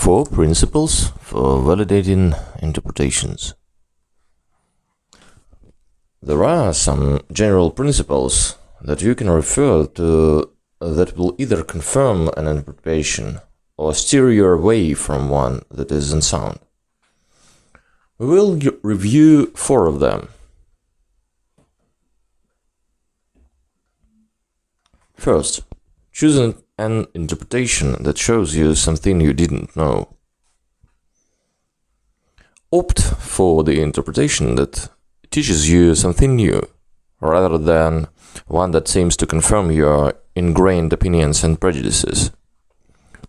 Four principles for validating interpretations. There are some general principles that you can refer to that will either confirm an interpretation or steer you away from one that is unsound. We will review four of them. First, choose an interpretation that shows you something you didn't know. Opt for the interpretation that teaches you something new, rather than one that seems to confirm your ingrained opinions and prejudices.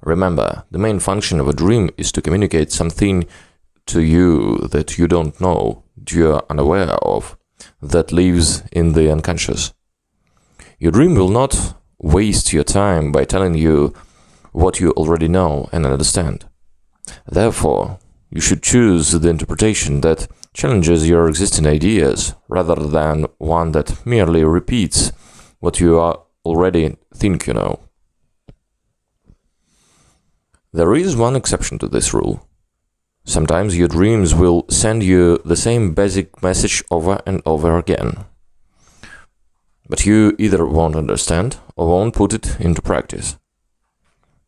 Remember, the main function of a dream is to communicate something to you that you don't know, that you are unaware of, that lives in the unconscious. Your dream will not waste your time by telling you what you already know and understand. Therefore, you should choose the interpretation that challenges your existing ideas rather than one that merely repeats what you already think you know. There is one exception to this rule. Sometimes your dreams will send you the same basic message over and over again. But you either won't understand or won't put it into practice.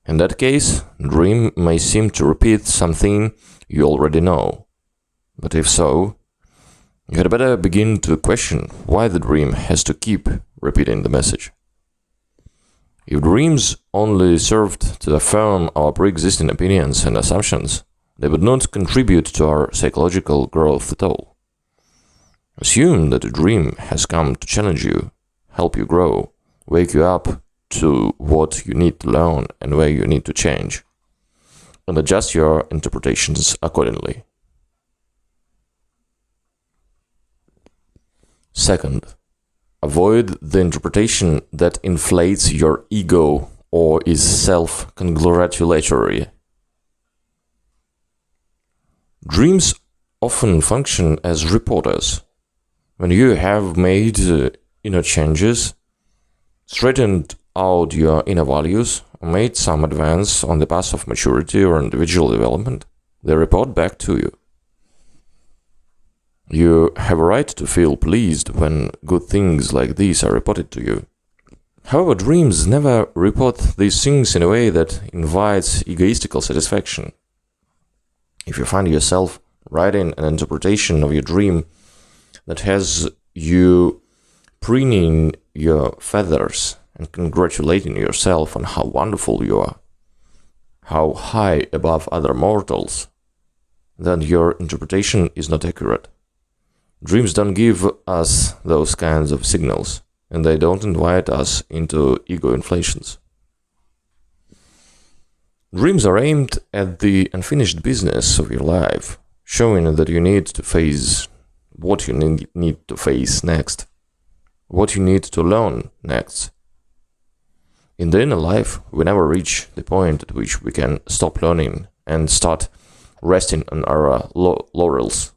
In that case, the dream may seem to repeat something you already know. But if so, you had better begin to question why the dream has to keep repeating the message. If dreams only served to affirm our pre-existing opinions and assumptions, they would not contribute to our psychological growth at all. Assume that a dream has come to challenge you, help you grow, wake you up to what you need to learn and where you need to change, and adjust your interpretations accordingly. Second, avoid the interpretation that inflates your ego or is self-congratulatory. Dreams often function as reporters. When you have made inner changes, straightened out your inner values, or made some advance on the path of maturity or individual development, they report back to you. You have a right to feel pleased when good things like these are reported to you. However, dreams never report these things in a way that invites egoistical satisfaction. If you find yourself writing an interpretation of your dream that has you preening your feathers and congratulating yourself on how wonderful you are, how high above other mortals, then your interpretation is not accurate. Dreams don't give us those kinds of signals, and they don't invite us into ego inflations. Dreams are aimed at the unfinished business of your life, showing that you need to face what you need to face next, what you need to learn next. In the inner life, we never reach the point at which we can stop learning and start resting on our laurels.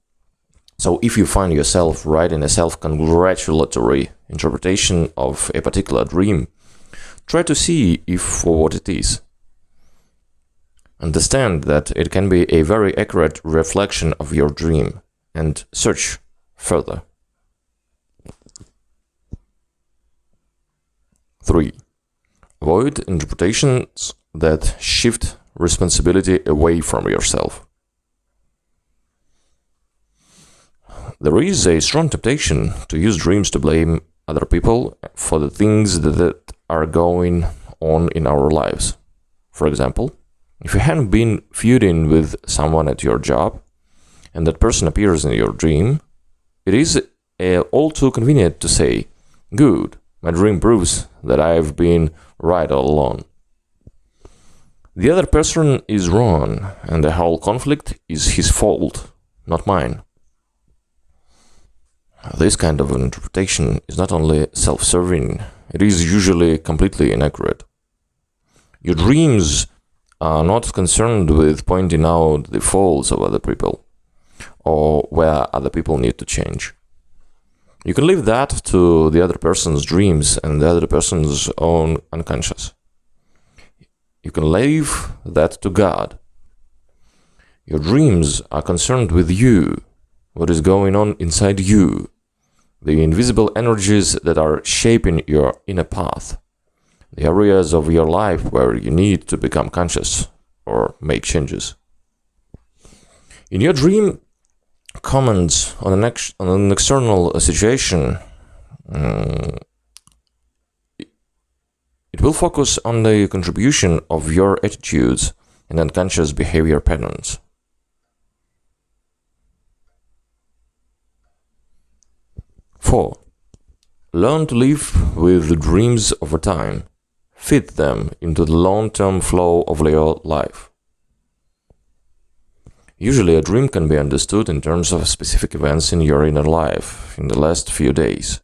So if you find yourself writing a self-congratulatory interpretation of a particular dream, try to see it for what it is. Understand that it can be a very accurate reflection of your dream, and search further. 3. Avoid interpretations that shift responsibility away from yourself. There is a strong temptation to use dreams to blame other people for the things that are going on in our lives. For example, if you hadn't been feuding with someone at your job, and that person appears in your dream, it is all too convenient to say, "Good, my dream proves that I've been right all along." The other person is wrong, and the whole conflict is his fault, not mine. This kind of interpretation is not only self-serving, it is usually completely inaccurate. Your dreams are not concerned with pointing out the faults of other people, or where other people need to change. You can leave that to the other person's dreams and the other person's own unconscious. You can leave that to God. Your dreams are concerned with you, what is going on inside you, the invisible energies that are shaping your inner path, the areas of your life where you need to become conscious or make changes. In your dream, comments on an external situation, it will focus on the contribution of your attitudes and unconscious behavior patterns. Four, learn to live with the dreams over time. Fit them into the long-term flow of your life. Usually a dream can be understood in terms of specific events in your inner life in the last few days.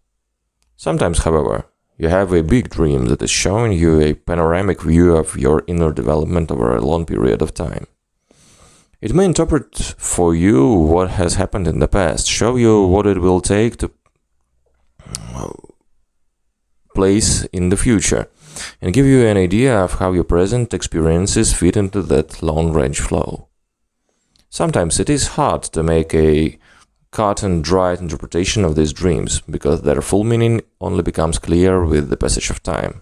Sometimes, however, you have a big dream that is showing you a panoramic view of your inner development over a long period of time. It may interpret for you what has happened in the past, show you what it will take to place in the future, and give you an idea of how your present experiences fit into that long-range flow. Sometimes it is hard to make a cut-and-dry interpretation of these dreams, because their full meaning only becomes clear with the passage of time.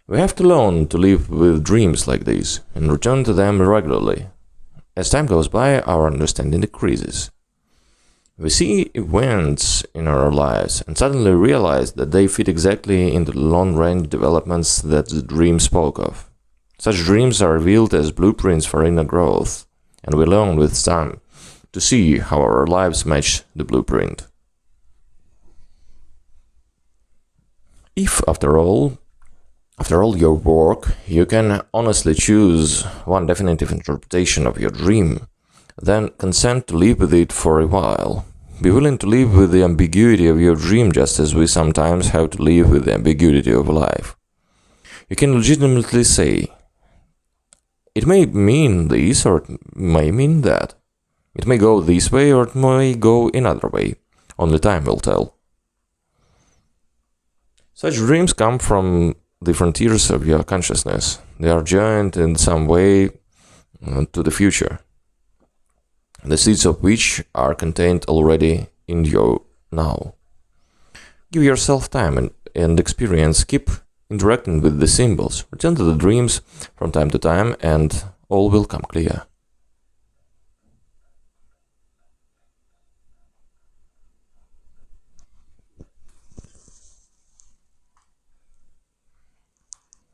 We have to learn to live with dreams like these, and return to them regularly. As time goes by, our understanding decreases. We see events in our lives and suddenly realize that they fit exactly into the long-range developments that the dream spoke of. Such dreams are revealed as blueprints for inner growth, and we learn with time to see how our lives match the blueprint. If, after all your work, you can honestly choose one definitive interpretation of your dream, then consent to live with it for a while. Be willing to live with the ambiguity of your dream just as we sometimes have to live with the ambiguity of life. You can legitimately say, it may mean this or it may mean that. It may go this way or it may go another way. Only time will tell. Such dreams come from the frontiers of your consciousness. They are joined in some way to the future, the seeds of which are contained already in you now. Give yourself time and experience. Keep interacting with the symbols. Return to the dreams from time to time and all will come clear.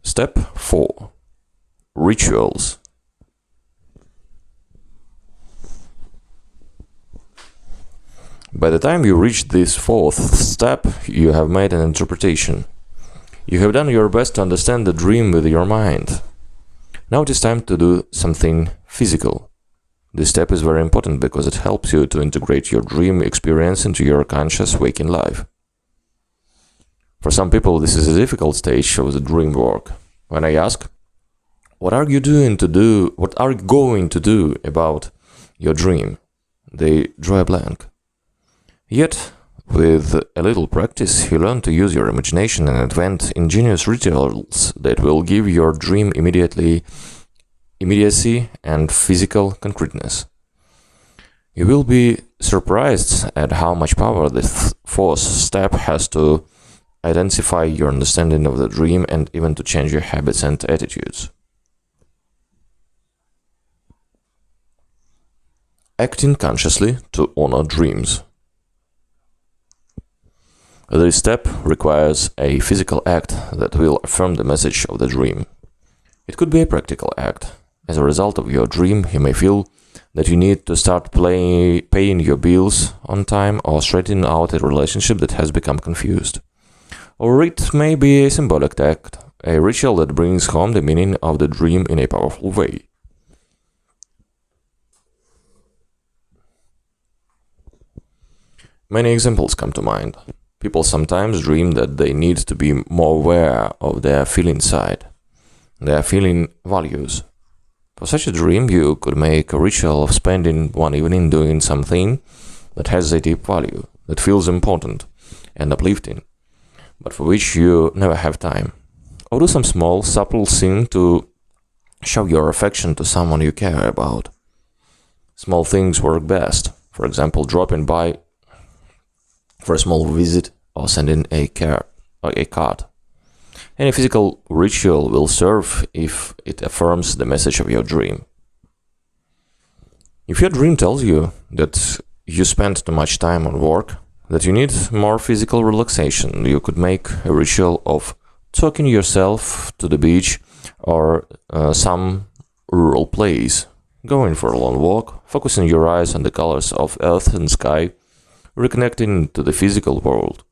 Step 4. Rituals. By the time you reach this fourth step, you have made an interpretation. You have done your best to understand the dream with your mind. Now it is time to do something physical. This step is very important because it helps you to integrate your dream experience into your conscious waking life. For some people, this is a difficult stage of the dream work. When I ask, what are you going to do about your dream? They draw a blank. Yet, with a little practice, you learn to use your imagination and invent ingenious rituals that will give your dream immediacy and physical concreteness. You will be surprised at how much power this fourth step has to intensify your understanding of the dream and even to change your habits and attitudes. Acting consciously to honor dreams. This step requires a physical act that will affirm the message of the dream. It could be a practical act. As a result of your dream, you may feel that you need to start paying your bills on time or straightening out a relationship that has become confused. Or it may be a symbolic act, a ritual that brings home the meaning of the dream in a powerful way. Many examples come to mind. People sometimes dream that they need to be more aware of their feeling side, their feeling values. For such a dream, you could make a ritual of spending one evening doing something that has a deep value, that feels important and uplifting, but for which you never have time. Or do some small, subtle thing to Show your affection to someone you care about. Small things work best. For example, dropping by for a small visit or sending a card. Any physical ritual will serve if it affirms the message of your dream. If your dream tells you that you spend too much time on work, that you need more physical relaxation, you could make a ritual of taking yourself to the beach or some rural place, going for a long walk, focusing your eyes on the colors of earth and sky, reconnecting to the physical world.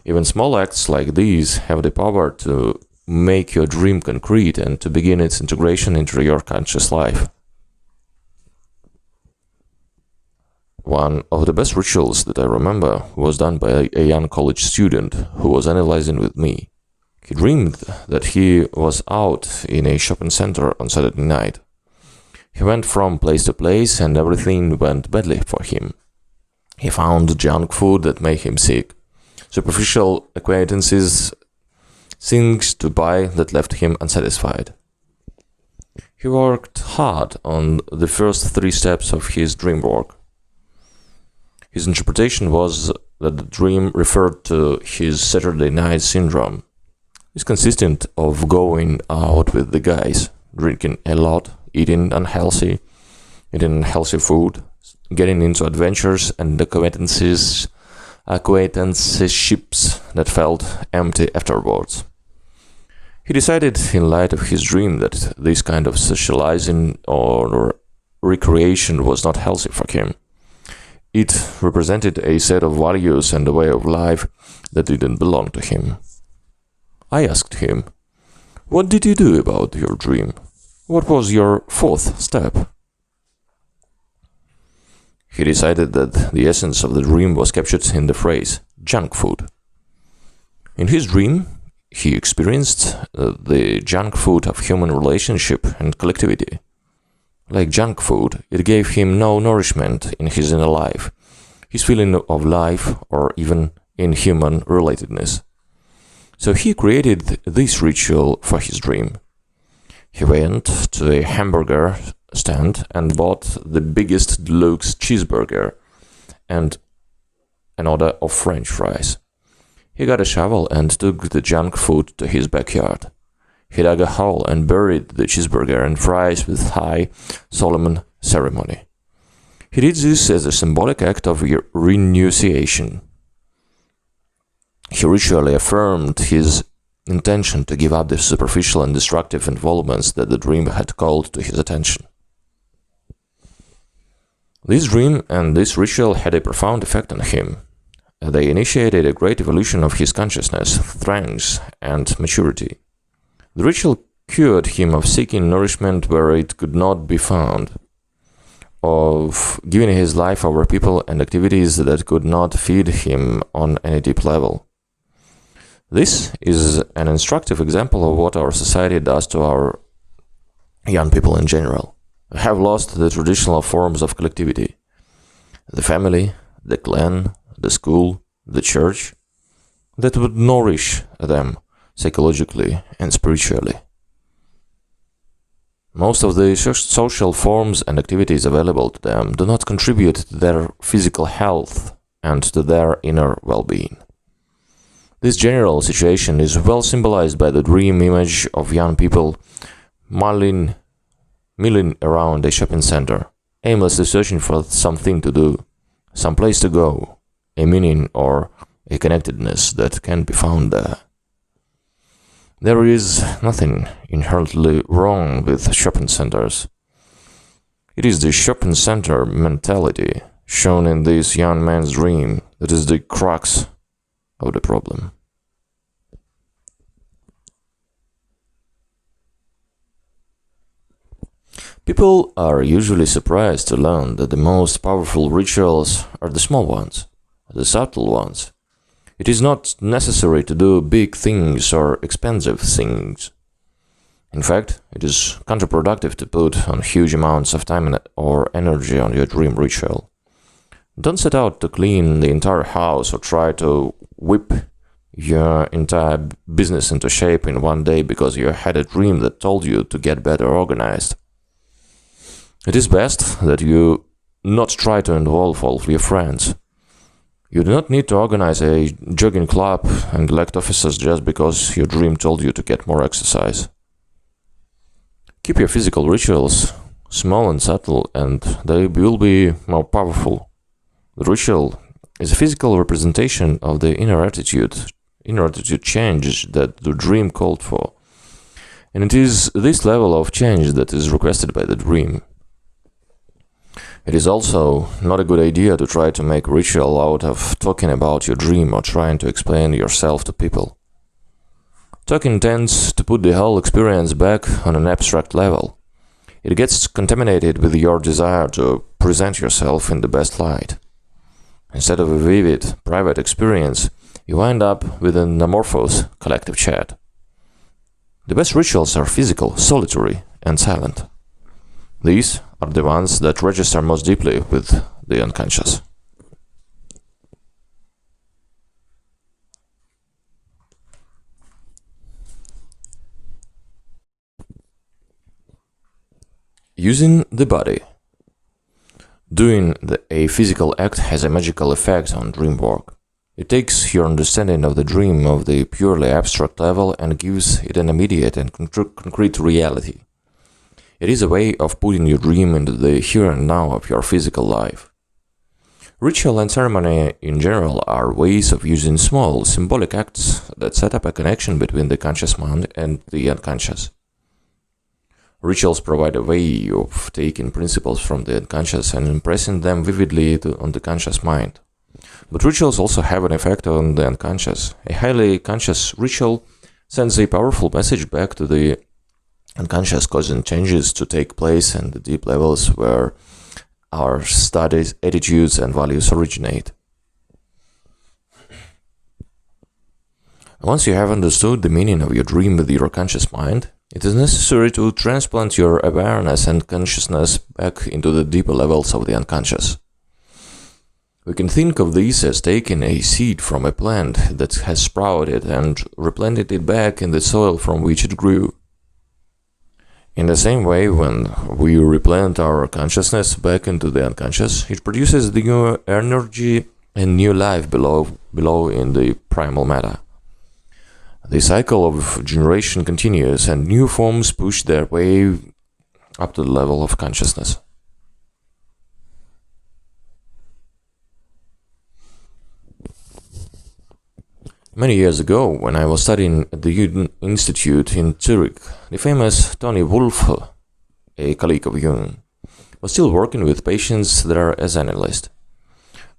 Even small acts like these have the power to make your dream concrete and to begin its integration into your conscious life. One of the best rituals that I remember was done by a young college student who was analyzing with me. He dreamed that he was out in a shopping center on Saturday night. He went from place to place and everything went badly for him. He found junk food that made him sick, superficial acquaintances, things to buy that left him unsatisfied. He worked hard on the first 3 steps of his dream work. His interpretation was that the dream referred to his Saturday night syndrome. This consisted of going out with the guys, drinking a lot, eating unhealthy food, getting into adventures and acquaintanceships that felt empty afterwards. He decided in light of his dream that this kind of socializing or recreation was not healthy for him. It represented a set of values and a way of life that didn't belong to him. I asked him, "What did you do about your dream? What was your 4th step?" He decided that the essence of the dream was captured in the phrase junk food. In his dream, he experienced the junk food of human relationship and collectivity. Like junk food, it gave him no nourishment in his inner life, his feeling of life, or even in human relatedness. So he created this ritual for his dream. He went to a hamburger stand and bought the biggest deluxe cheeseburger and an order of French fries. He got a shovel and took the junk food to his backyard. He dug a hole and buried the cheeseburger and fries with high, solemn ceremony. He did this as a symbolic act of renunciation. He ritually affirmed his intention to give up the superficial and destructive involvements that the dream had called to his attention. This dream and this ritual had a profound effect on him. They initiated a great evolution of his consciousness, strength, and maturity. The ritual cured him of seeking nourishment where it could not be found, of giving his life over people and activities that could not feed him on any deep level. This is an instructive example of what our society does to our young people in general. We have lost the traditional forms of collectivity. The family, the clan, the school, the church, that would nourish them psychologically and spiritually. Most of the social forms and activities available to them do not contribute to their physical health and to their inner well-being. This general situation is well symbolized by the dream image of young people milling around a shopping center, aimlessly searching for something to do, some place to go, a meaning or a connectedness that can be found there. There is nothing inherently wrong with shopping centers. It is the shopping center mentality shown in this young man's dream that is the crux of the problem. People are usually surprised to learn that the most powerful rituals are the small ones, the subtle ones. It is not necessary to do big things or expensive things. In fact, it is counterproductive to put on huge amounts of time or energy on your dream ritual. Don't set out to clean the entire house or try to whip your entire business into shape in one day because you had a dream that told you to get better organized. It is best that you not try to involve all of your friends. You do not need to organize a jogging club and elect officers just because your dream told you to get more exercise. Keep your physical rituals small and subtle, and they will be more powerful. The ritual is a physical representation of the inner attitude change that the dream called for. And it is this level of change that is requested by the dream. It is also not a good idea to try to make ritual out of talking about your dream or trying to explain yourself to people. Talking tends to put the whole experience back on an abstract level. It gets contaminated with your desire to present yourself in the best light. Instead of a vivid, private experience, you wind up with an amorphous, collective chat. The best rituals are physical, solitary, and silent. These are the ones that register most deeply with the unconscious. Using the body. Doing a physical act has a magical effect on dream work. It takes your understanding of the dream of the purely abstract level and gives it an immediate and concrete reality. It is a way of putting your dream into the here and now of your physical life. Ritual and ceremony in general are ways of using small, symbolic acts that set up a connection between the conscious mind and the unconscious. Rituals provide a way of taking principles from the unconscious and impressing them vividly on the conscious mind. But rituals also have an effect on the unconscious. A highly conscious ritual sends a powerful message back to the unconscious, causing changes to take place in the deep levels where our studies, attitudes, and values originate. Once you have understood the meaning of your dream with your conscious mind, it is necessary to transplant your awareness and consciousness back into the deeper levels of the unconscious. We can think of this as taking a seed from a plant that has sprouted and replanting it back in the soil from which it grew. In the same way, when we replant our consciousness back into the unconscious, it produces the new energy and new life below in the primal matter. The cycle of generation continues, and new forms push their way up to the level of consciousness. Many years ago, when I was studying at the Jung Institute in Zurich, the famous Tony Wolff, a colleague of Jung, was still working with patients there as an analyst.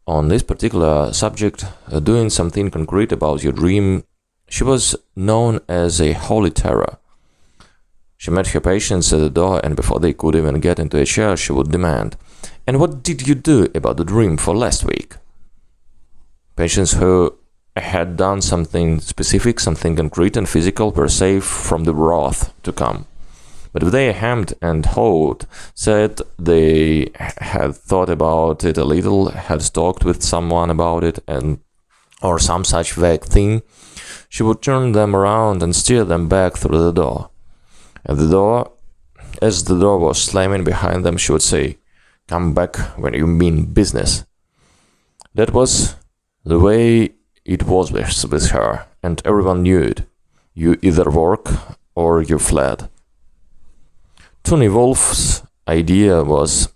On this particular subject, doing something concrete about your dream, she was known as a holy terror. She met her patients at the door, and before they could even get into a chair, she would demand, "And what did you do about the dream for last week?" Patients who had done something specific, something concrete and physical, were safe from the wrath to come. But if they hemmed and hawed, said they had thought about it a little, had talked with someone about it, or some such vague thing, she would turn them around and steer them back through the door. As the door was slamming behind them, she would say, "Come back when you mean business." That was the way it was with her, and everyone knew it. You either work or you fled. Tony Wolff's idea was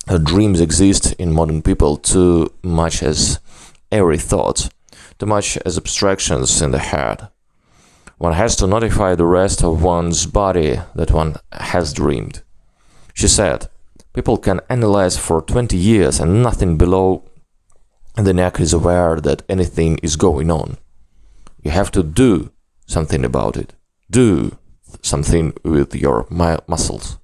that dreams exist in modern people too much as airy thoughts, too much as abstractions in the head. One has to notify the rest of one's body that one has dreamed. She said, people can analyze for 20 years and nothing below the neck is aware that anything is going on. You have to do something about it. Do something with your muscles.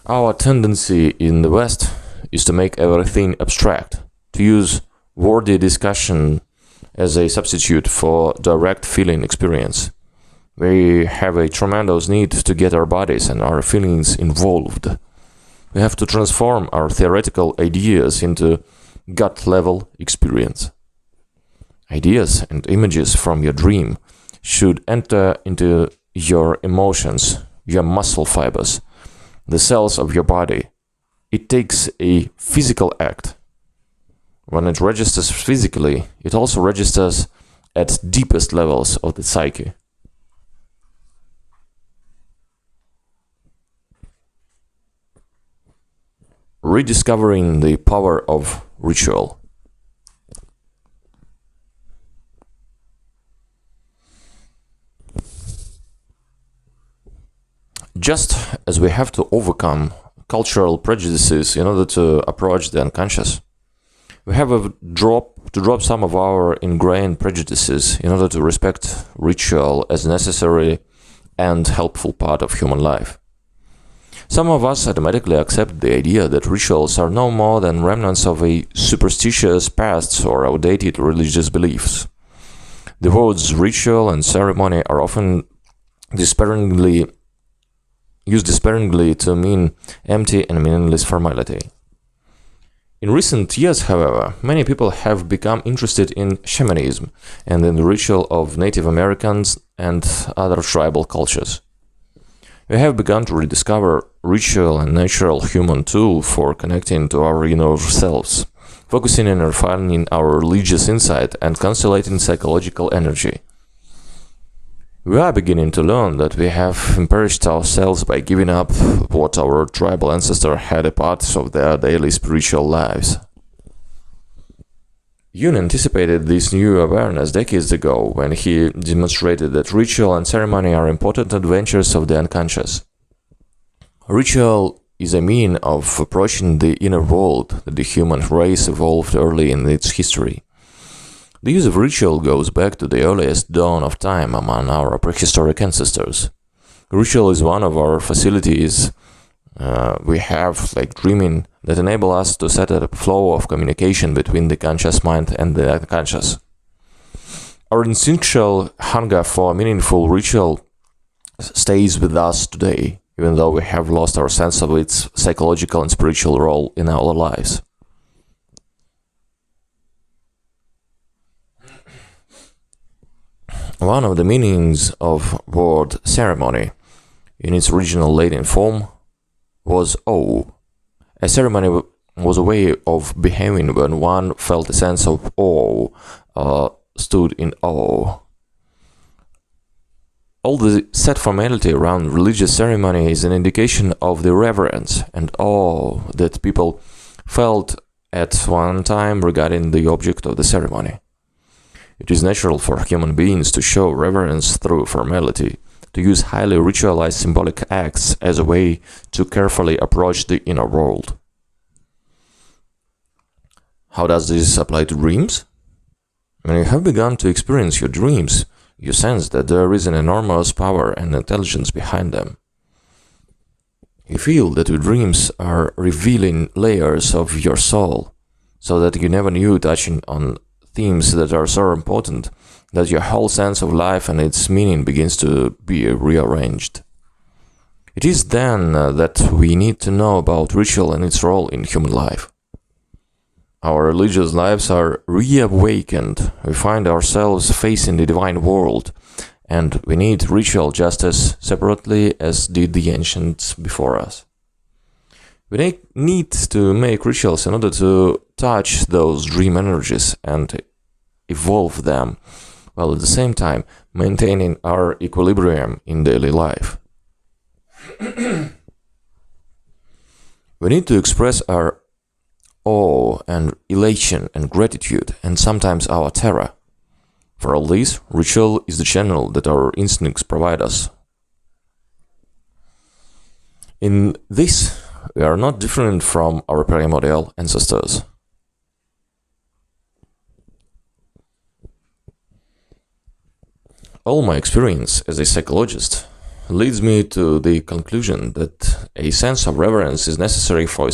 Our tendency in the West is to make everything abstract, to use wordy discussion as a substitute for direct feeling experience. We have a tremendous need to get our bodies and our feelings involved. we have to transform our theoretical ideas into gut-level experience. Ideas and images from your dream should enter into your emotions, your muscle fibers, the cells of your body. It takes a physical act. When it registers physically, it also registers at deepest levels of the psyche. Rediscovering the power of ritual. Just as we have to overcome cultural prejudices in order to approach the unconscious, we have to drop some of our ingrained prejudices in order to respect ritual as a necessary and helpful part of human life. Some of us automatically accept the idea that rituals are no more than remnants of a superstitious past or outdated religious beliefs. The words ritual and ceremony are often used despairingly to mean empty and meaningless formality. In recent years, however, many people have become interested in shamanism and in the ritual of Native Americans and other tribal cultures. We have begun to rediscover ritual and natural human tool for connecting to our inner selves, focusing on refining our religious insight and consolidating psychological energy. We are beginning to learn that we have impoverished ourselves by giving up what our tribal ancestors had a part of their daily spiritual lives. Jung anticipated this new awareness decades ago when he demonstrated that ritual and ceremony are important adventures of the unconscious. Ritual is a mean of approaching the inner world that the human race evolved early in its history. The use of ritual goes back to the earliest dawn of time among our prehistoric ancestors. Ritual is one of our facilities we have, like dreaming, that enable us to set up a flow of communication between the conscious mind and the unconscious. Our instinctual hunger for meaningful ritual stays with us today, even though we have lost our sense of its psychological and spiritual role in our lives. One of the meanings of word ceremony, in its original Latin form, was awe. A ceremony was a way of behaving when one felt a sense of awe, stood in awe. All the set formality around religious ceremony is an indication of the reverence and awe that people felt at one time regarding the object of the ceremony. It is natural for human beings to show reverence through formality, to use highly ritualized symbolic acts as a way to carefully approach the inner world. How does this apply to dreams? When you have begun to experience your dreams, you sense that there is an enormous power and intelligence behind them. You feel that your dreams are revealing layers of your soul, so that you never knew, touching on themes that are so important that your whole sense of life and its meaning begins to be rearranged. It is then that we need to know about ritual and its role in human life. Our religious lives are reawakened, we find ourselves facing the divine world, and we need ritual just as separately as did the ancients before us. We need to make rituals in order to touch those dream energies and evolve them, while at the same time maintaining our equilibrium in daily life. We need to express our awe and elation and gratitude, and sometimes our terror. For all this, ritual is the channel that our instincts provide us. In this, we are not different from our primordial ancestors. All my experience as a psychologist leads me to the conclusion that a sense of reverence is necessary for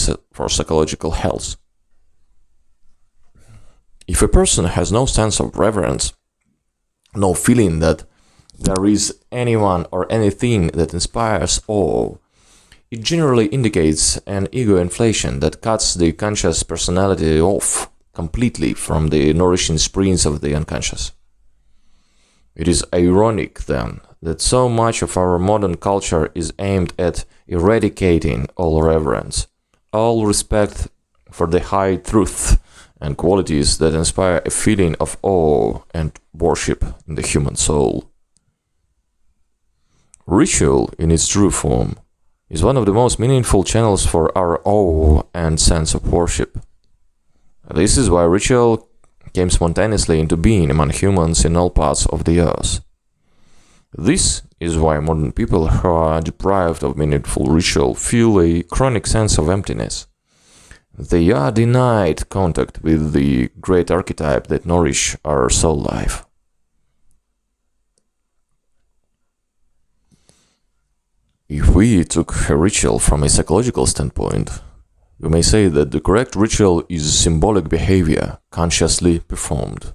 psychological health. If a person has no sense of reverence, no feeling that there is anyone or anything that inspires awe, It generally indicates an ego inflation that cuts the conscious personality off completely from the nourishing springs of the unconscious. It is ironic, then, that so much of our modern culture is aimed at eradicating all reverence, all respect for the high truth and qualities that inspire a feeling of awe and worship in the human soul. Ritual, in its true form, is one of the most meaningful channels for our awe and sense of worship. This is why ritual came spontaneously into being among humans in all parts of the earth. This is why modern people who are deprived of meaningful ritual feel a chronic sense of emptiness. They are denied contact with the great archetype that nourish our soul life. If we took a ritual from a psychological standpoint, we may say that the correct ritual is symbolic behavior consciously performed.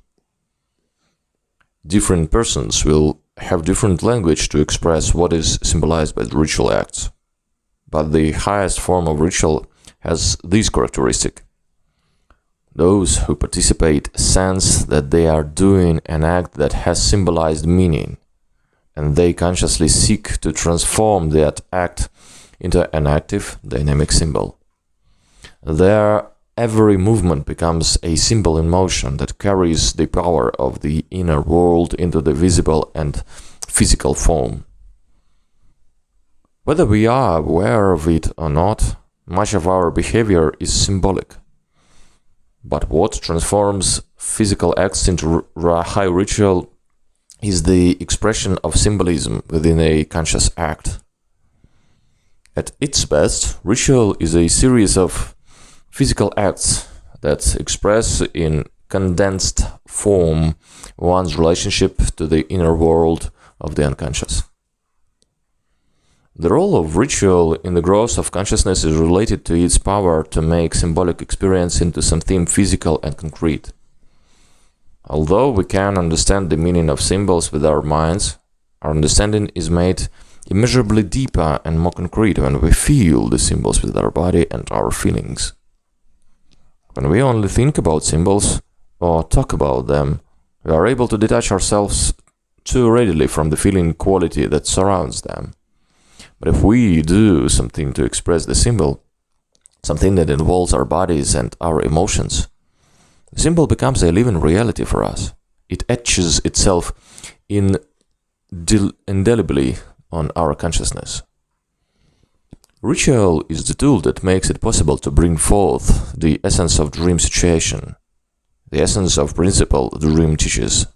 Different persons will have different language to express what is symbolized by the ritual acts, but the highest form of ritual has this characteristic. Those who participate sense that they are doing an act that has symbolized meaning, and they consciously seek to transform that act into an active, dynamic symbol. Their every movement becomes a symbol in motion that carries the power of the inner world into the visible and physical form. Whether we are aware of it or not, much of our behavior is symbolic. But what transforms physical acts into high ritual is the expression of symbolism within a conscious act. At its best, ritual is a series of physical acts that express in condensed form one's relationship to the inner world of the unconscious. The role of ritual in the growth of consciousness is related to its power to make symbolic experience into something physical and concrete. Although we can understand the meaning of symbols with our minds, our understanding is made immeasurably deeper and more concrete when we feel the symbols with our body and our feelings. When we only think about symbols or talk about them, we are able to detach ourselves too readily from the feeling quality that surrounds them. But if we do something to express the symbol, something that involves our bodies and our emotions, the symbol becomes a living reality for us. It etches itself indelibly on our consciousness. Ritual is the tool that makes it possible to bring forth the essence of dream situation, the essence of principle the dream teaches,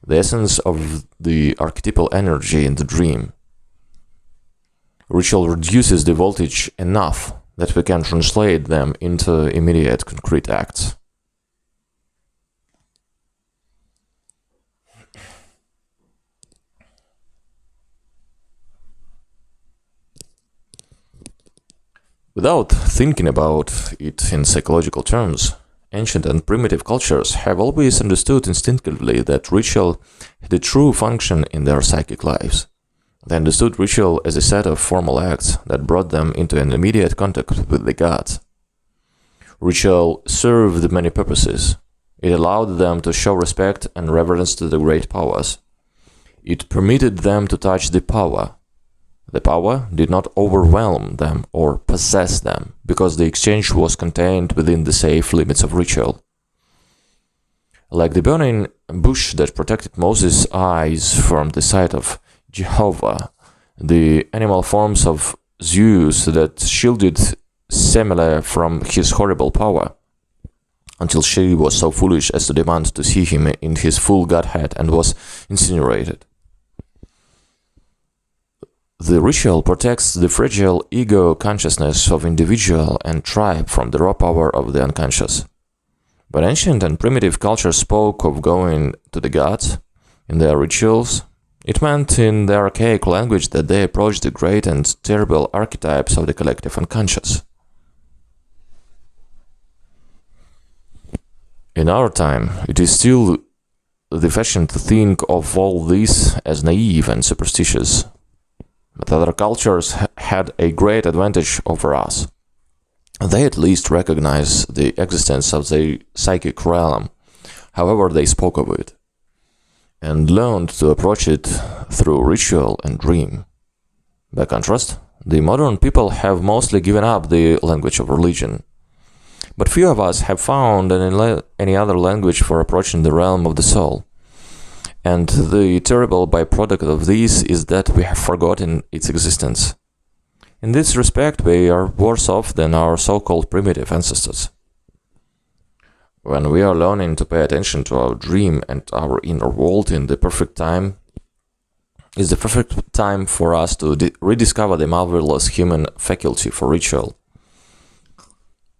the essence of the archetypal energy in the dream. Ritual reduces the voltage enough that we can translate them into immediate concrete acts. Without thinking about it in psychological terms, ancient and primitive cultures have always understood instinctively that ritual had a true function in their psychic lives. They understood ritual as a set of formal acts that brought them into an immediate contact with the gods. Ritual served many purposes. It allowed them to show respect and reverence to the great powers. It permitted them to touch the power. The power did not overwhelm them or possess them, because the exchange was contained within the safe limits of ritual. Like the burning bush that protected Moses' eyes from the sight of Jehovah, the animal forms of Zeus that shielded Semele from his horrible power, until she was so foolish as to demand to see him in his full godhead and was incinerated. The ritual protects the fragile ego consciousness of individual and tribe from the raw power of the unconscious. When ancient and primitive cultures spoke of going to the gods in their rituals, it meant in their archaic language that they approached the great and terrible archetypes of the collective unconscious. In our time, it is still the fashion to think of all this as naive and superstitious. But other cultures had a great advantage over us. They at least recognized the existence of the psychic realm, however they spoke of it, and learned to approach it through ritual and dream. By contrast, the modern people have mostly given up the language of religion. But few of us have found any other language for approaching the realm of the soul. And the terrible byproduct of this is that we have forgotten its existence. In this respect, we are worse off than our so-called primitive ancestors. When we are learning to pay attention to our dream and our inner world in the perfect time, is the perfect time for us to rediscover the marvelous human faculty for ritual.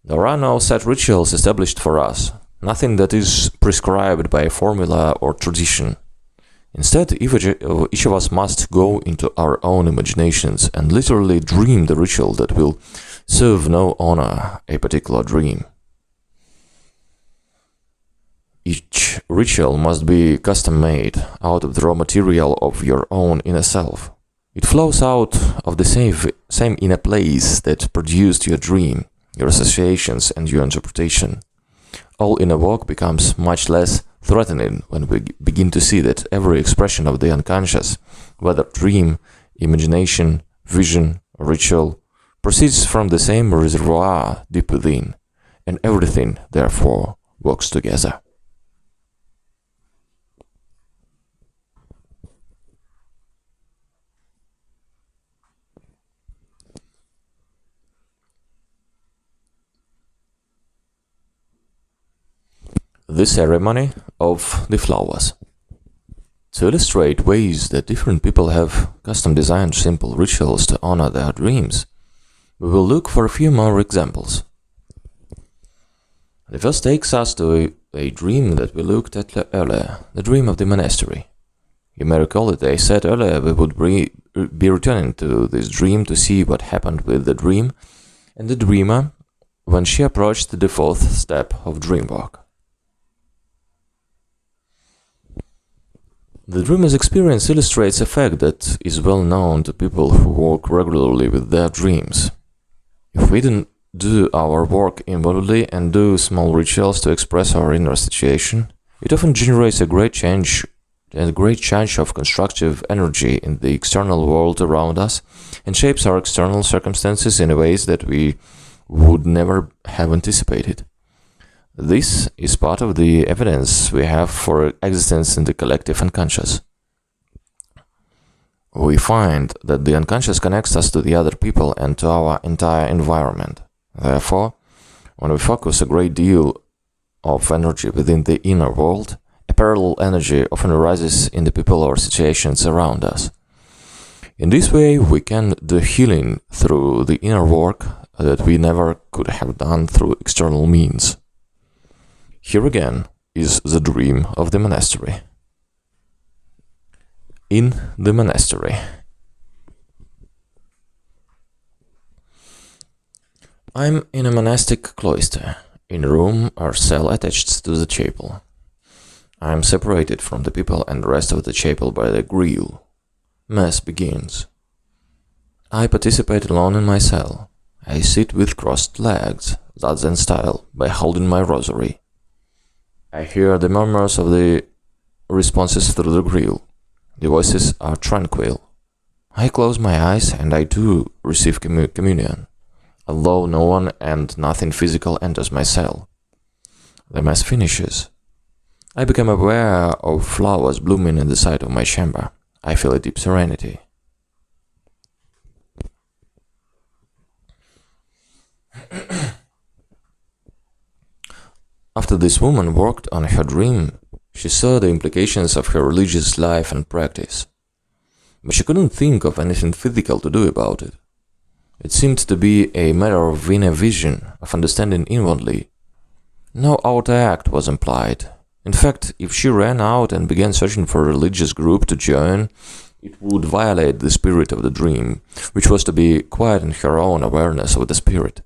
There are no set rituals established for us, nothing that is prescribed by formula or tradition. Instead, each of us must go into our own imaginations and literally dream the ritual that will serve no honor, a particular dream. Each ritual must be custom-made out of the raw material of your own inner self. It flows out of the same inner place that produced your dream, your associations and your interpretation. All inner work becomes much less threatening when we begin to see that every expression of the unconscious, whether dream, imagination, vision, or ritual, proceeds from the same reservoir deep within, and everything, therefore, works together. The ceremony of the flowers. To illustrate ways that different people have custom-designed simple rituals to honor their dreams, we will look for a few more examples. The first takes us to a dream that we looked at earlier, the dream of the monastery. You may recall that I said earlier we would be returning to this dream to see what happened with the dream and the dreamer when she approached the fourth step of dream work. The dreamer's experience illustrates a fact that is well known to people who work regularly with their dreams. If we don't do our work inwardly and do small rituals to express our inner situation, it often generates a great change of constructive energy in the external world around us and shapes our external circumstances in ways that we would never have anticipated. This is part of the evidence we have for existence in the collective unconscious. We find that the unconscious connects us to the other people and to our entire environment. Therefore, when we focus a great deal of energy within the inner world, a parallel energy often arises in the people or situations around us. In this way, we can do healing through the inner work that we never could have done through external means. Here again is the dream of the monastery. In the monastery. I'm in a monastic cloister, in a room or cell attached to the chapel. I am separated from the people and the rest of the chapel by the grille. Mass begins. I participate alone in my cell. I sit with crossed legs, Zazen style, by holding my rosary. I hear the murmurs of the responses through the grille. The voices are tranquil. I close my eyes and I too receive communion, although no one and nothing physical enters my cell. The mass finishes. I become aware of flowers blooming in the side of my chamber. I feel a deep serenity. After this woman worked on her dream, she saw the implications of her religious life and practice. But she couldn't think of anything physical to do about it. It seemed to be a matter of inner vision, of understanding inwardly. No outer act was implied. In fact, if she ran out and began searching for a religious group to join, it would violate the spirit of the dream, which was to be quiet in her own awareness of the spirit.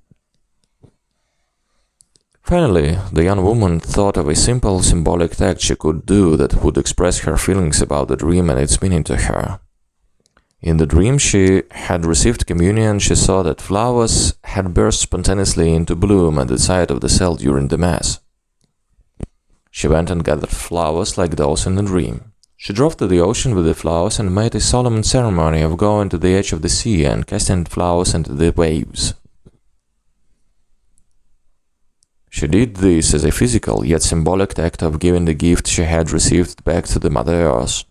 Finally, the young woman thought of a simple symbolic act she could do that would express her feelings about the dream and its meaning to her. In the dream she had received communion, she saw that flowers had burst spontaneously into bloom at the side of the cell during the Mass. She went and gathered flowers like those in the dream. She drove to the ocean with the flowers and made a solemn ceremony of going to the edge of the sea and casting flowers into the waves. She did this as a physical yet symbolic act of giving the gift she had received back to the Mother Earth,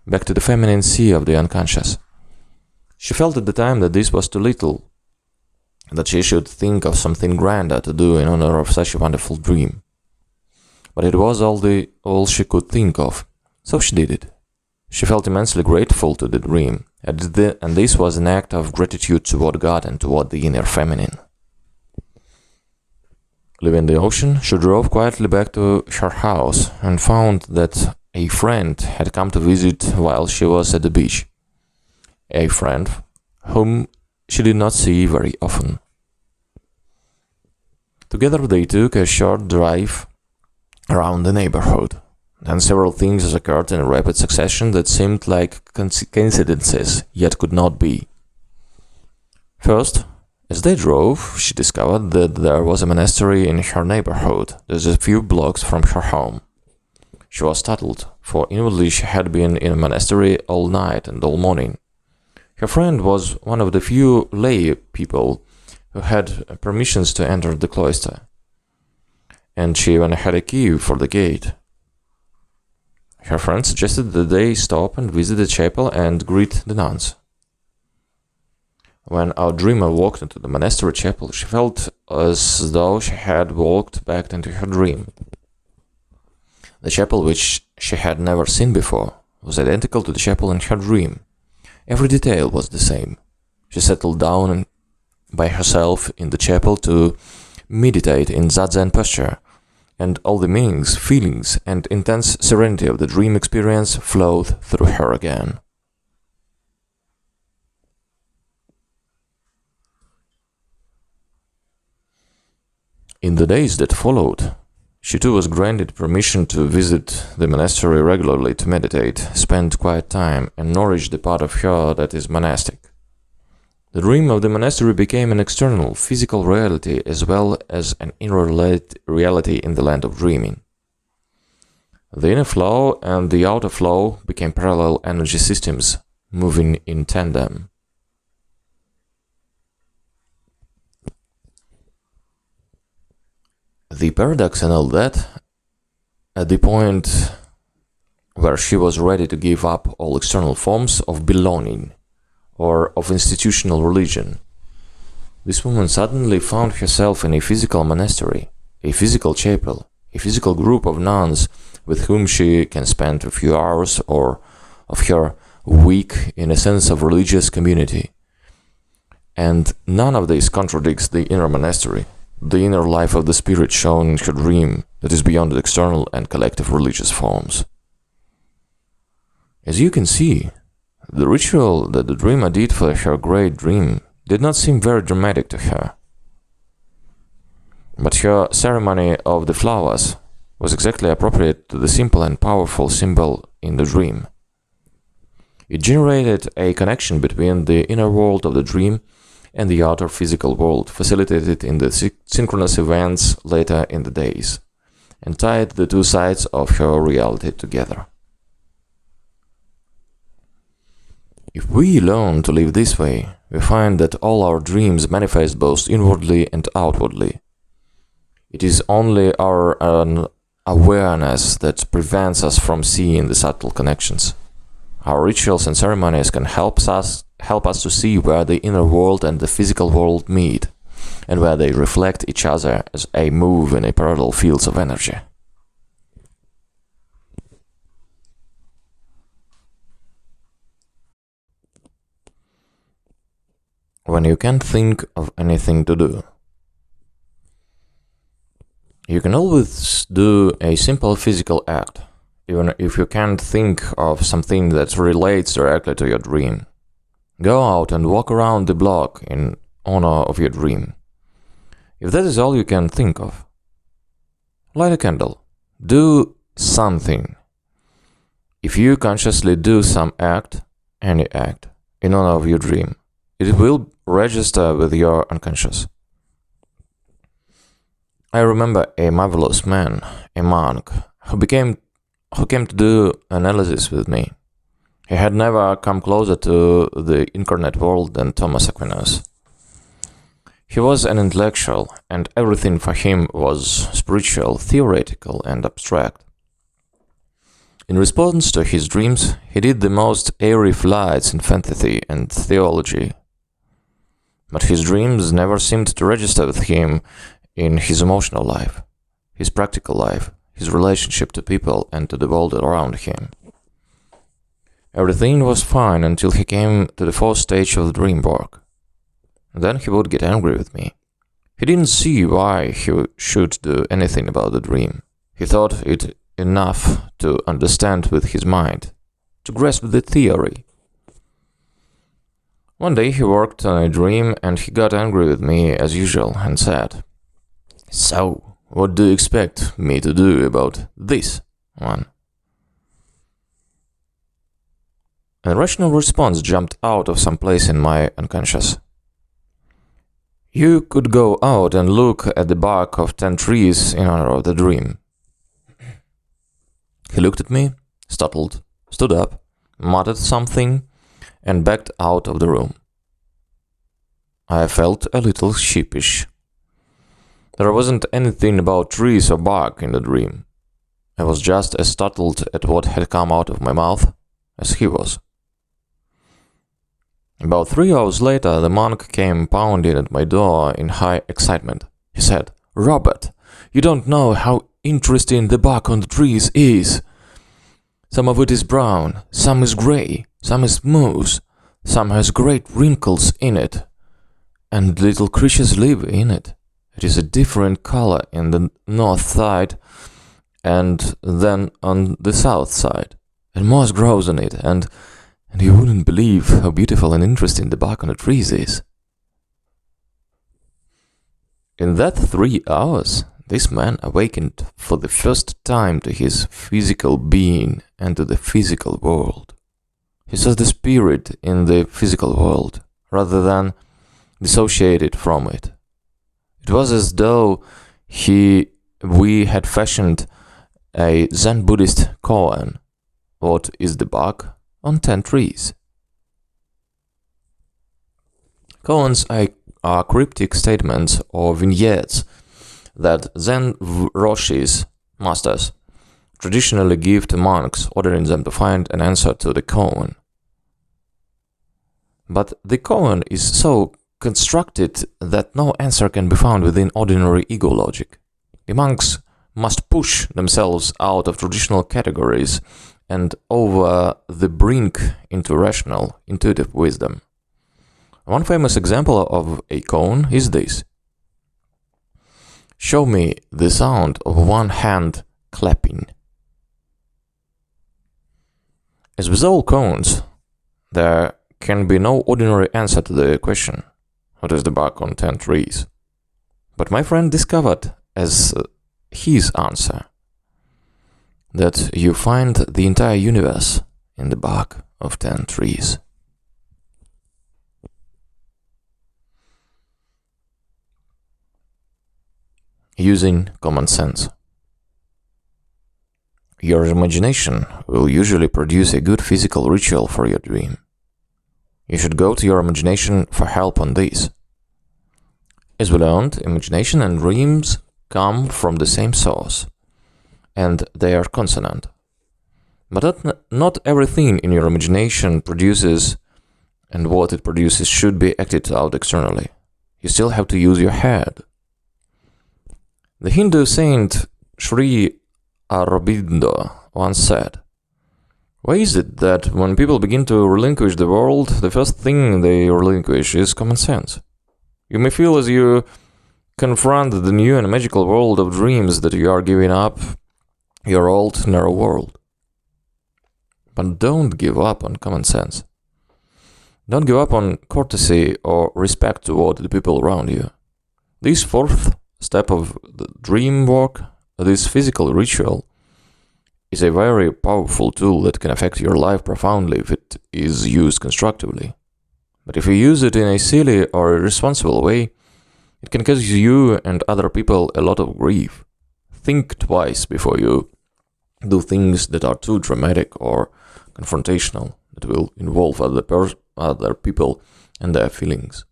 back to the feminine sea of the unconscious. She felt at the time that this was too little, that she should think of something grander to do in honor of such a wonderful dream. But it was all she could think of, so she did it. She felt immensely grateful to the dream, and this was an act of gratitude toward God and toward the inner feminine. Leaving the ocean, she drove quietly back to her house and found that a friend had come to visit while she was at the beach. A friend whom she did not see very often. Together they took a short drive around the neighborhood. Then several things occurred in rapid succession that seemed like coincidences, yet could not be. First, as they drove, she discovered that there was a monastery in her neighborhood, just a few blocks from her home. She was startled, for inwardly she had been in a monastery all night and all morning. Her friend was one of the few lay people who had permissions to enter the cloister, and she even had a key for the gate. Her friend suggested that they stop and visit the chapel and greet the nuns. When our dreamer walked into the monastery chapel, she felt as though she had walked back into her dream. The chapel, which she had never seen before, was identical to the chapel in her dream. Every detail was the same. She settled down by herself in the chapel to meditate in zazen posture, and all the meanings, feelings, and intense serenity of the dream experience flowed through her again. In the days that followed, she too was granted permission to visit the monastery regularly to meditate, spend quiet time, and nourish the part of her that is monastic. The dream of the monastery became an external, physical reality as well as an inner reality in the land of dreaming. The inner flow and the outer flow became parallel energy systems, moving in tandem. The paradox in all that, at the point where she was ready to give up all external forms of belonging or of institutional religion, this woman suddenly found herself in a physical monastery, a physical chapel, a physical group of nuns with whom she can spend a few hours or of her week in a sense of religious community. And none of this contradicts the inner monastery, the inner life of the spirit shown in her dream that is beyond the external and collective religious forms. As you can see, the ritual that the dreamer did for her great dream did not seem very dramatic to her. But her ceremony of the flowers was exactly appropriate to the simple and powerful symbol in the dream. It generated a connection between the inner world of the dream and the outer physical world, facilitated in the synchronous events later in the days, and tied the two sides of her reality together. If we learn to live this way, we find that all our dreams manifest both inwardly and outwardly. It is only our awareness that prevents us from seeing the subtle connections. Our rituals and ceremonies can help us to see where the inner world and the physical world meet, and where they reflect each other as a move in a parallel fields of energy. When you can't think of anything to do, you can always do a simple physical act, even if you can't think of something that relates directly to your dream. Go out and walk around the block in honor of your dream. If that is all you can think of, light a candle. Do something. If you consciously do some act, any act, in honor of your dream. It will register with your unconscious. I remember a marvelous man, a monk, who came to do analysis with me. He had never come closer to the incarnate world than Thomas Aquinas. He was an intellectual, and everything for him was spiritual, theoretical, and abstract. In response to his dreams, he did the most airy flights in fantasy and theology. But his dreams never seemed to register with him in his emotional life, his practical life, his relationship to people and to the world around him. Everything was fine until he came to the fourth stage of the dream work. Then he would get angry with me. He didn't see why he should do anything about the dream. He thought it enough to understand with his mind, to grasp the theory. One day he worked on a dream and he got angry with me as usual and said, "So, what do you expect me to do about this one?" A rational response jumped out of some place in my unconscious. "You could go out and look at the bark of 10 trees in honor of the dream." He looked at me, startled, stood up, muttered something, and backed out of the room. I felt a little sheepish. There wasn't anything about trees or bark in the dream. I was just as startled at what had come out of my mouth as he was. About 3 hours later, the monk came pounding at my door in high excitement. He said, "Robert, you don't know how interesting the bark on the trees is. Some of it is brown, some is gray, some is smooth, some has great wrinkles in it, and little creatures live in it. It is a different color in the north side and then on the south side, and moss grows on it, and you wouldn't believe how beautiful and interesting the bark on the trees is." In that 3 hours, this man awakened for the first time to his physical being and to the physical world. He saw the spirit in the physical world, rather than dissociated from it. It was as though we had fashioned a Zen Buddhist koan. What is the bark on 10 trees? Koans are cryptic statements or vignettes that Zen Roshis, masters, traditionally give to monks, ordering them to find an answer to the koan. But the koan is so constructed that no answer can be found within ordinary ego logic. The monks must push themselves out of traditional categories and over the brink into rational, intuitive wisdom. One famous example of a koan is this. Show me the sound of one hand clapping. As with all koans, there can be no ordinary answer to the question, what is the bark on 10 trees? But my friend discovered as his answer that you find the entire universe in the bark of 10 trees. Using common sense. Your imagination will usually produce a good physical ritual for your dream. You should go to your imagination for help on this. As we learned, imagination and dreams come from the same source, and they are consonant. But not everything in your imagination produces and what it produces should be acted out externally. You still have to use your head. The Hindu saint Sri Aurobindo once said, "Why is it that when people begin to relinquish the world, the first thing they relinquish is common sense? You may feel as you confront the new and magical world of dreams that you are giving up your old narrow world. But don't give up on common sense. Don't give up on courtesy or respect toward the people around you. This fourth step of the dream work, this physical ritual, is a very powerful tool that can affect your life profoundly if it is used constructively. But if you use it in a silly or irresponsible way, it can cause you and other people a lot of grief. Think twice before you do things that are too dramatic or confrontational, that will involve other people and their feelings.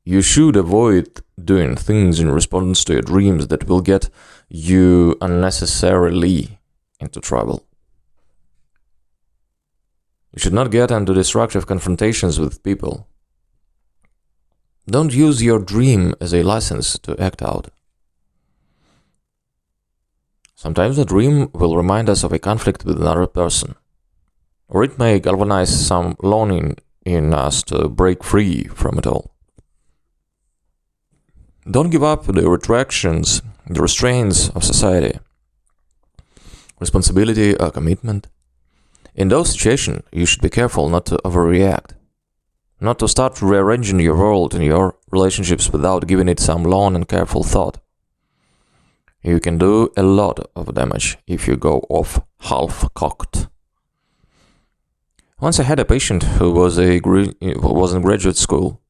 You should avoid doing things in response to your dreams that will get you unnecessarily into trouble. You should not get into destructive confrontations with people. Don't use your dream as a license to act out. Sometimes the dream will remind us of a conflict with another person, or it may galvanize some longing in us to break free from it all. Don't give up the restraints of society, responsibility or commitment. In those situations, you should be careful not to overreact, not to start rearranging your world and your relationships without giving it some long and careful thought. You can do a lot of damage if you go off half-cocked. Once I had a patient who was in graduate school.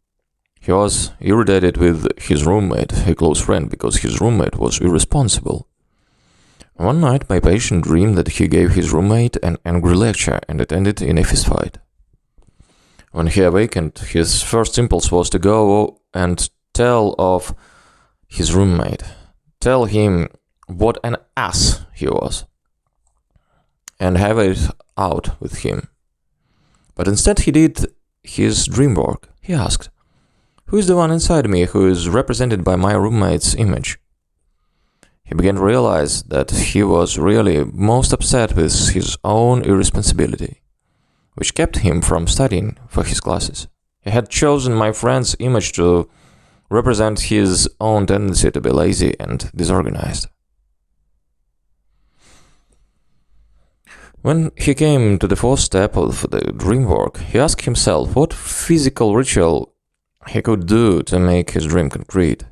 He was irritated with his roommate, a close friend, because his roommate was irresponsible. One night, my patient dreamed that he gave his roommate an angry lecture and it ended in a fistfight. When he awakened, his first impulse was to go and tell of his roommate, tell him what an ass he was, and have it out with him. But instead he did his dream work. He asked, "Who is the one inside me who is represented by my roommate's image?" He began to realize that he was really most upset with his own irresponsibility, which kept him from studying for his classes. He had chosen my friend's image to represent his own tendency to be lazy and disorganized. When he came to the fourth step of the dream work, he asked himself what physical ritual he could do to make his dream concrete.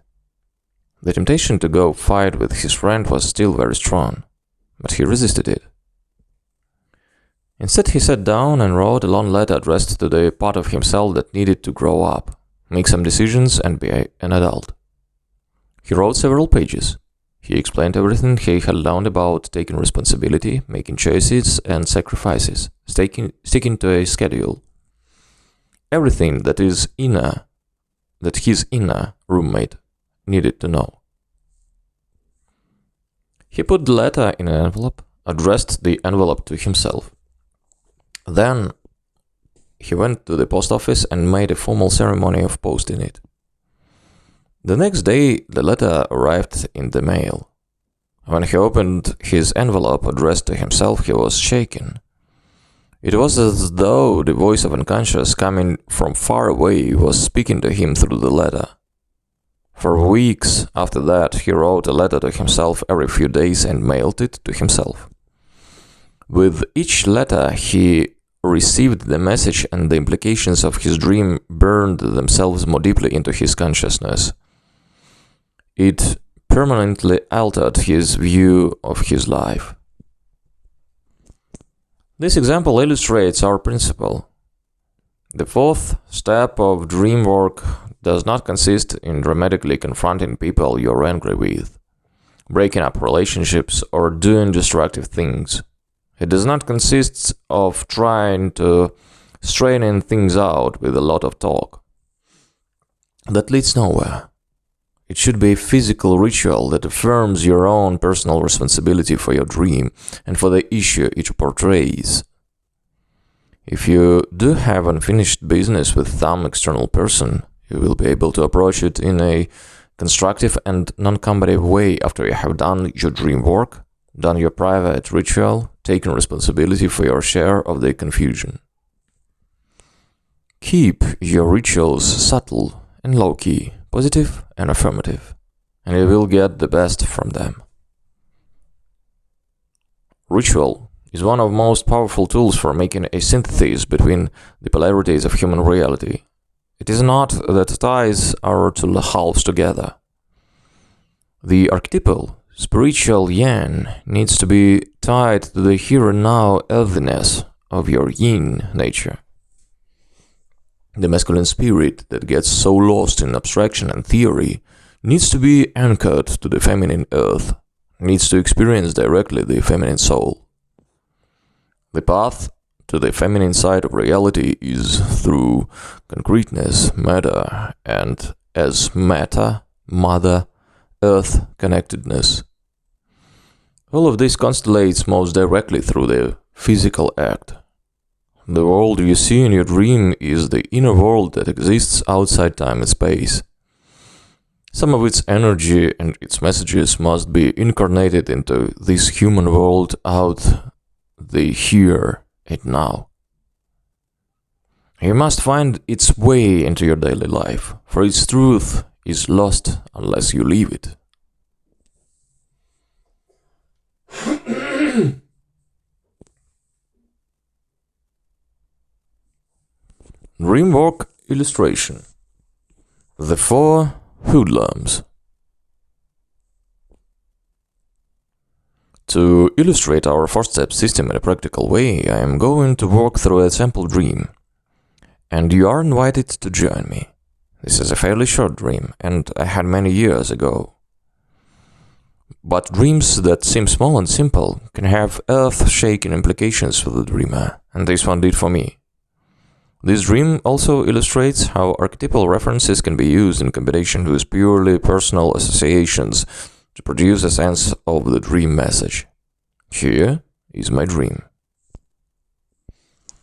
The temptation to go fight with his friend was still very strong, but he resisted it. Instead, he sat down and wrote a long letter addressed to the part of himself that needed to grow up, make some decisions, and be an adult. He wrote several pages. He explained everything he had learned about taking responsibility, making choices and sacrifices, sticking to a schedule. Everything that his inner roommate needed to know. He put the letter in an envelope, addressed the envelope to himself. Then he went to the post office and made a formal ceremony of posting it. The next day, the letter arrived in the mail. When he opened his envelope addressed to himself, he was shaken. It was as though the voice of unconscious coming from far away was speaking to him through the letter. For weeks after that, he wrote a letter to himself every few days and mailed it to himself. With each letter, he received the message and the implications of his dream burned themselves more deeply into his consciousness. It permanently altered his view of his life. This example illustrates our principle. The fourth step of dream work does not consist in dramatically confronting people you're angry with, breaking up relationships, or doing destructive things. It does not consist of trying to straighten things out with a lot of talk. That leads nowhere. It should be a physical ritual that affirms your own personal responsibility for your dream and for the issue it portrays. If you do have unfinished business with some external person, you will be able to approach it in a constructive and non-combative way after you have done your dream work, done your private ritual, taken responsibility for your share of the confusion. Keep your rituals subtle and low-key, positive and affirmative, and you will get the best from them. Ritual is one of the most powerful tools for making a synthesis between the polarities of human reality. It is not that ties our two halves together. The archetypal, spiritual yang needs to be tied to the here and now earthiness of your yin nature. The masculine spirit that gets so lost in abstraction and theory needs to be anchored to the feminine earth, needs to experience directly the feminine soul. The path to the feminine side of reality is through concreteness, matter, and as matter, mother, earth connectedness. All of this constellates most directly through the physical act. The world you see in your dream is the inner world that exists outside time and space. Some of its energy and its messages must be incarnated into this human world out the here and now. You must find its way into your daily life, for its truth is lost unless you leave it. Dreamwork illustration. The Four Hoodlums. To illustrate our four-step system in a practical way, I am going to walk through a sample dream, and you are invited to join me. This is a fairly short dream, and I had many years ago. But dreams that seem small and simple can have earth-shaking implications for the dreamer, and this one did for me. This dream also illustrates how archetypal references can be used in combination with purely personal associations to produce a sense of the dream message. Here is my dream.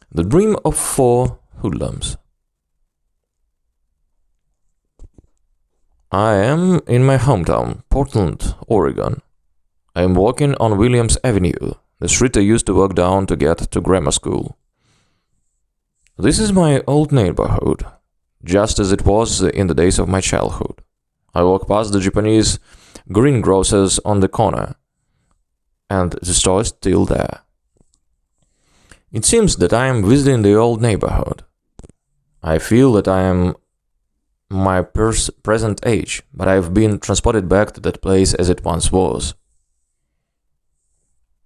The dream of four hoodlums. I am in my hometown, Portland, Oregon. I am walking on Williams Avenue, the street I used to walk down to get to grammar school. This is my old neighborhood, just as it was in the days of my childhood. I walk past the Japanese greengrocers on the corner, and the store is still there. It seems that I am visiting the old neighborhood. I feel that I am my present age, but I have been transported back to that place as it once was.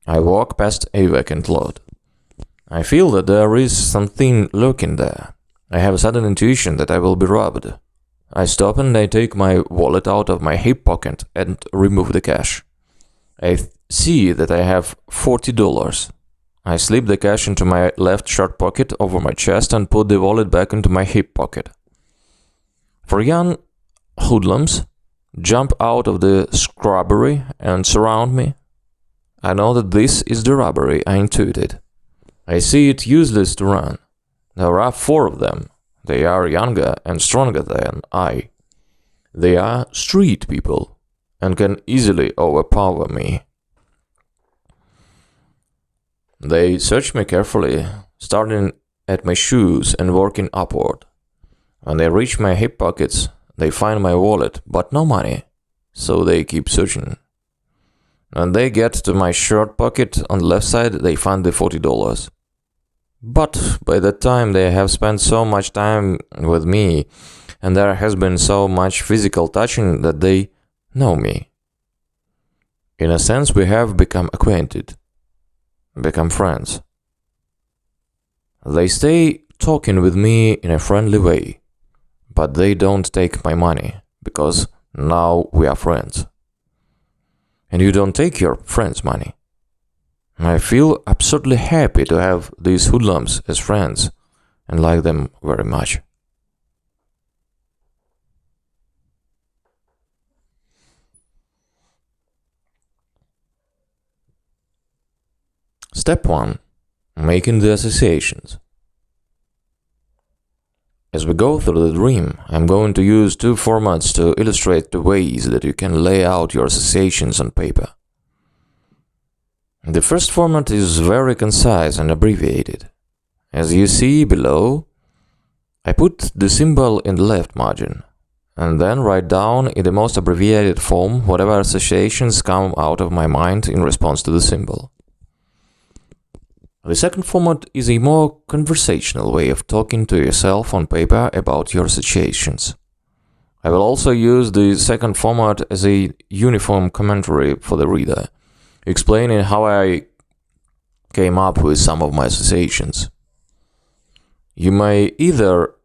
I walk past a vacant lot. I feel that there is something lurking there. I have a sudden intuition that I will be robbed. I stop and I take my wallet out of my hip pocket and remove the cash. I see that I have $40. I slip the cash into my left shirt pocket over my chest and put the wallet back into my hip pocket. Four young hoodlums jump out of the shrubbery and surround me. I know that this is the robbery I intuited. I see it useless to run. There are four of them. They are younger and stronger than I. They are street people and can easily overpower me. They search me carefully, starting at my shoes and working upward. When they reach my hip pockets, they find my wallet, but no money, so they keep searching. When they get to my shirt pocket on the left side, they find the $40. But by that time they have spent so much time with me, and there has been so much physical touching that they know me. In a sense, we have become acquainted, become friends. They stay talking with me in a friendly way, but they don't take my money, because now we are friends. And you don't take your friends' money. I feel absurdly happy to have these hoodlums as friends and like them very much. Step 1. Making the associations. As we go through the dream, I'm going to use two formats to illustrate the ways that you can lay out your associations on paper. The first format is very concise and abbreviated. As you see below, I put the symbol in the left margin, and then write down in the most abbreviated form whatever associations come out of my mind in response to the symbol. The second format is a more conversational way of talking to yourself on paper about your associations. I will also use the second format as a uniform commentary for the reader, explaining how I came up with some of my associations. You may either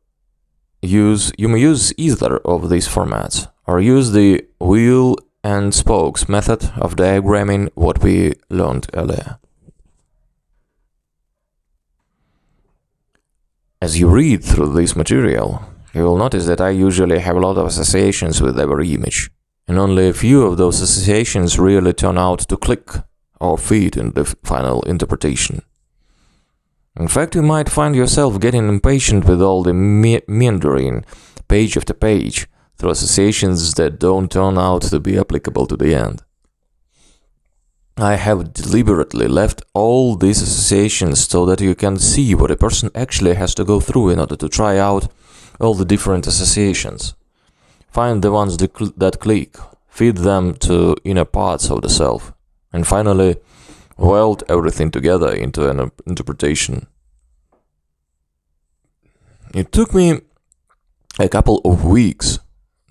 you may use either of these formats, or use the wheel and spokes method of diagramming what we learned earlier. As you read through this material, you will notice that I usually have a lot of associations with every image, and only a few of those associations really turn out to click or fit in the final interpretation. In fact, you might find yourself getting impatient with all the meandering, page after page, through associations that don't turn out to be applicable to the end. I have deliberately left all these associations so that you can see what a person actually has to go through in order to try out all the different associations. Find the ones that click, feed them to inner parts of the self, and finally weld everything together into an interpretation. It took me a couple of weeks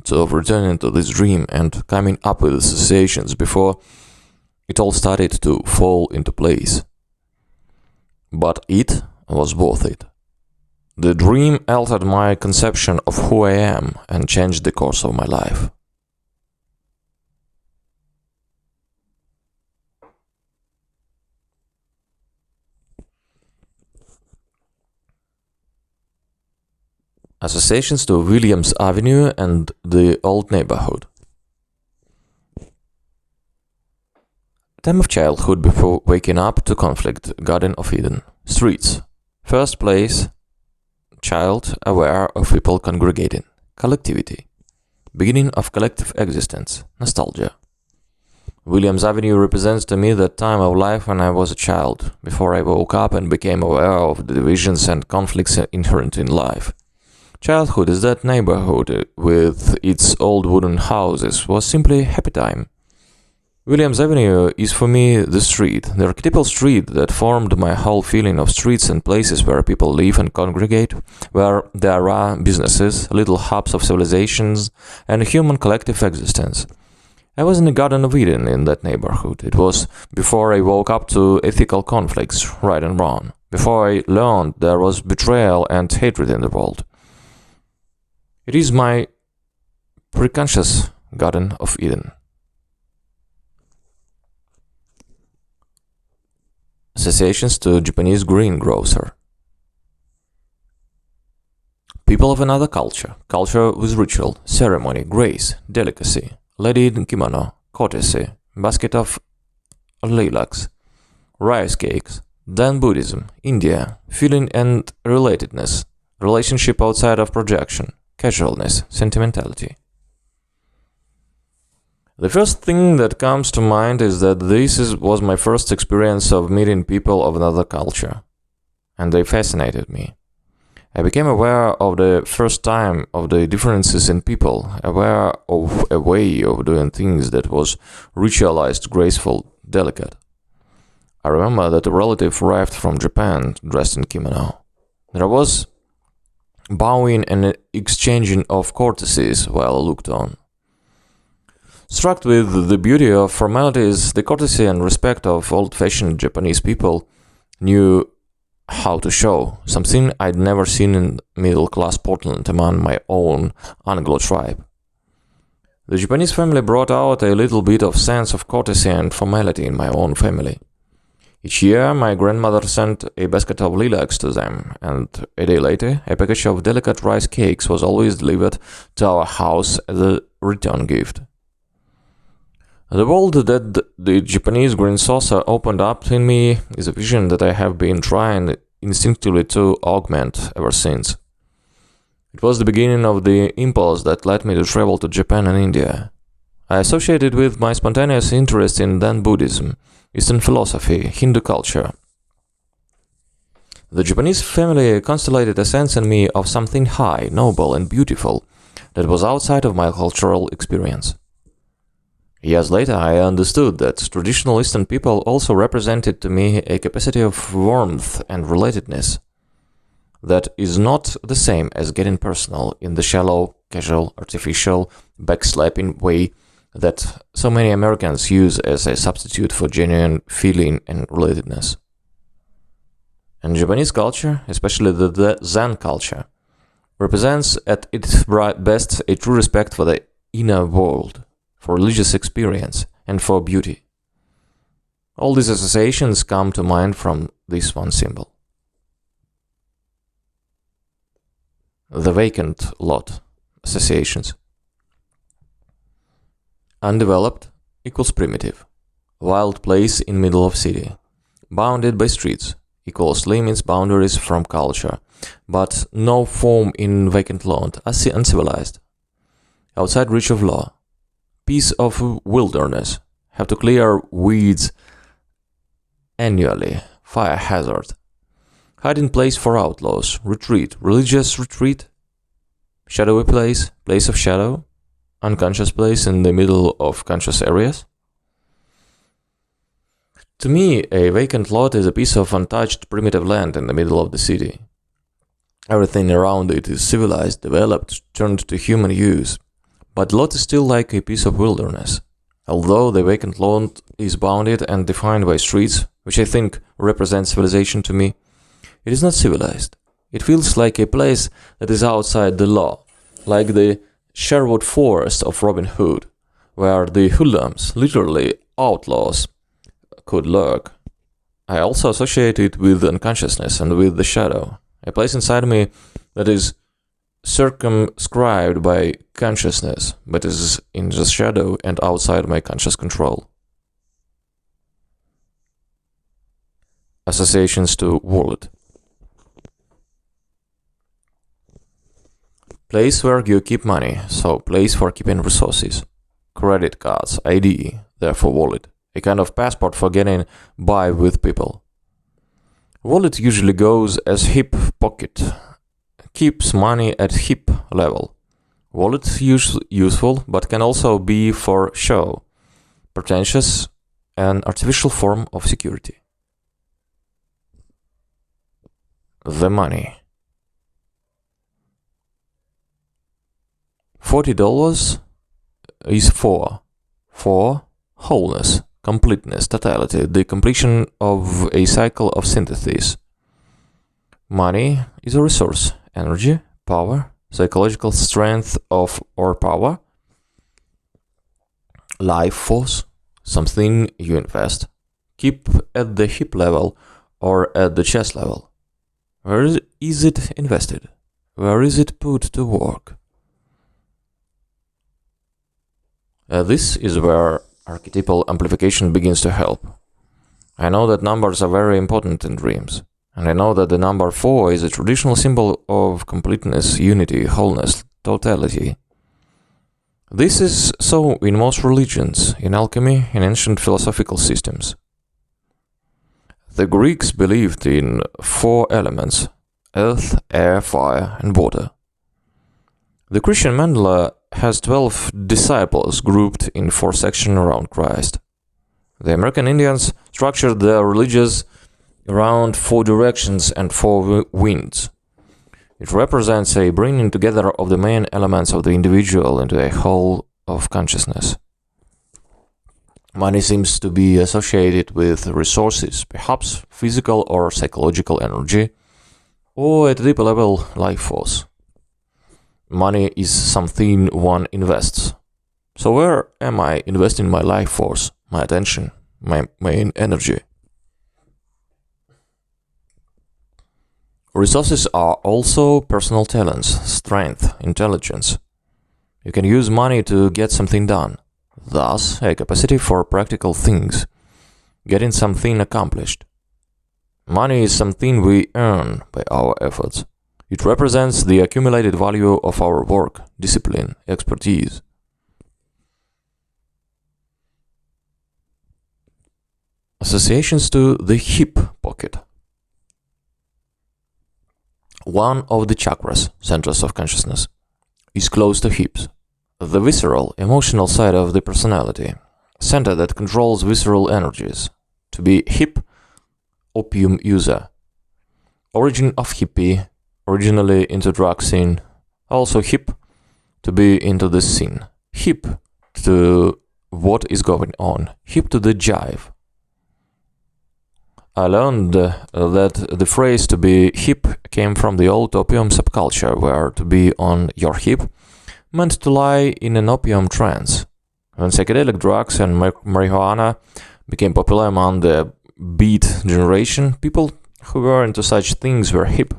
of returning to this dream and coming up with associations before it all started to fall into place. But it was worth it. The dream altered my conception of who I am and changed the course of my life. Associations to Williams Avenue and the old neighborhood. Time of childhood before waking up to conflict, Garden of Eden. Streets. First place, child aware of people congregating. Collectivity. Beginning of collective existence. Nostalgia. Williams Avenue represents to me that time of life when I was a child, before I woke up and became aware of the divisions and conflicts inherent in life. Childhood is that neighborhood with its old wooden houses was simply a happy time. Williams Avenue is for me the street, the archetypal street that formed my whole feeling of streets and places where people live and congregate, where there are businesses, little hubs of civilizations, and a human collective existence. I was in the Garden of Eden in that neighborhood. It was before I woke up to ethical conflicts, right and wrong, before I learned there was betrayal and hatred in the world. It is my preconscious Garden of Eden. Associations to Japanese greengrocer. People of another culture, culture with ritual, ceremony, grace, delicacy, lady in kimono, courtesy, basket of lilacs, rice cakes, Zen Buddhism, India, feeling and relatedness, relationship outside of projection, casualness, sentimentality. The first thing that comes to mind is that was my first experience of meeting people of another culture, and they fascinated me. I became aware of the first time of the differences in people, aware of a way of doing things that was ritualized, graceful, delicate. I remember that a relative arrived from Japan dressed in kimono. There was bowing and exchanging of courtesies while I looked on. Struck with the beauty of formalities, the courtesy and respect of old-fashioned Japanese people knew how to show, something I'd never seen in middle-class Portland among my own Anglo tribe. The Japanese family brought out a little bit of sense of courtesy and formality in my own family. Each year, my grandmother sent a basket of lilacs to them, and a day later, a package of delicate rice cakes was always delivered to our house as a return gift. The world that the Japanese green saucer opened up in me is a vision that I have been trying instinctively to augment ever since. It was the beginning of the impulse that led me to travel to Japan and India. I associated with my spontaneous interest in Zen Buddhism, Eastern philosophy, Hindu culture. The Japanese family constellated a sense in me of something high, noble, and beautiful that was outside of my cultural experience. Years later, I understood that traditional Eastern people also represented to me a capacity of warmth and relatedness that is not the same as getting personal in the shallow, casual, artificial, backslapping way that so many Americans use as a substitute for genuine feeling and relatedness. In Japanese culture, especially the Zen culture, represents at its best a true respect for the inner world, for religious experience, and for beauty. All these associations come to mind from this one symbol. The vacant lot associations. Undeveloped equals primitive. Wild place in middle of city. Bounded by streets equals limits, boundaries from culture, but no form in vacant lot, uncivilized. Outside reach of law. Piece of wilderness. Have to clear weeds annually. Fire hazard. Hiding place for outlaws. Retreat. Religious retreat. Shadowy place. Place of shadow. Unconscious place in the middle of conscious areas. To me, a vacant lot is a piece of untouched primitive land in the middle of the city. Everything around it is civilized, developed, turned to human use. But lot is still like a piece of wilderness. Although the vacant lot is bounded and defined by streets, which I think represents civilization to me, it is not civilized. It feels like a place that is outside the law, like the Sherwood Forest of Robin Hood, where the hoodlums, literally outlaws, could lurk. I also associate it with unconsciousness and with the shadow, a place inside me that is circumscribed by consciousness, but is in the shadow and outside my conscious control. Associations to wallet. Place where you keep money, so place for keeping resources. Credit cards, ID, therefore wallet. A kind of passport for getting by with people. Wallet usually goes as hip pocket. Keeps money at hip level. Wallet useful, but can also be for show. Pretentious, an artificial form of security. The money. $40 is for wholeness, completeness, totality, the completion of a cycle of synthesis. Money is a resource, energy, power, psychological strength or power, life force, something you invest, keep at the hip level or at the chest level. Where is it invested? Where is it put to work? This is where archetypal amplification begins to help. I know that numbers are very important in dreams, and I know that the number 4 is a traditional symbol of completeness, unity, wholeness, totality. This is so in most religions, in alchemy, in ancient philosophical systems. The Greeks believed in 4 elements: earth, air, fire, and water. The Christian Mandala has 12 disciples grouped in 4 sections around Christ. The American Indians structured their religions around 4 directions and 4 winds. It represents a bringing together of the main elements of the individual into a whole of consciousness. Money seems to be associated with resources, perhaps physical or psychological energy, or at a deeper level, life force. Money is something one invests. So where am I investing my life force, my attention, my main energy? Resources are also personal talents, strength, intelligence. You can use money to get something done. Thus, a capacity for practical things, getting something accomplished. Money is something we earn by our efforts. It represents the accumulated value of our work, discipline, expertise. Associations to the hip pocket. One of the chakras, centers of consciousness, is close to hips. The visceral, emotional side of the personality, center that controls visceral energies. To be hip, opium user. Origin of hippie, originally into drug scene. Also hip, to be into the scene. Hip to what is going on. Hip to the jive. I learned that the phrase to be hip came from the old opium subculture, where to be on your hip meant to lie in an opium trance. When psychedelic drugs and marijuana became popular among the beat generation, people who were into such things were hip.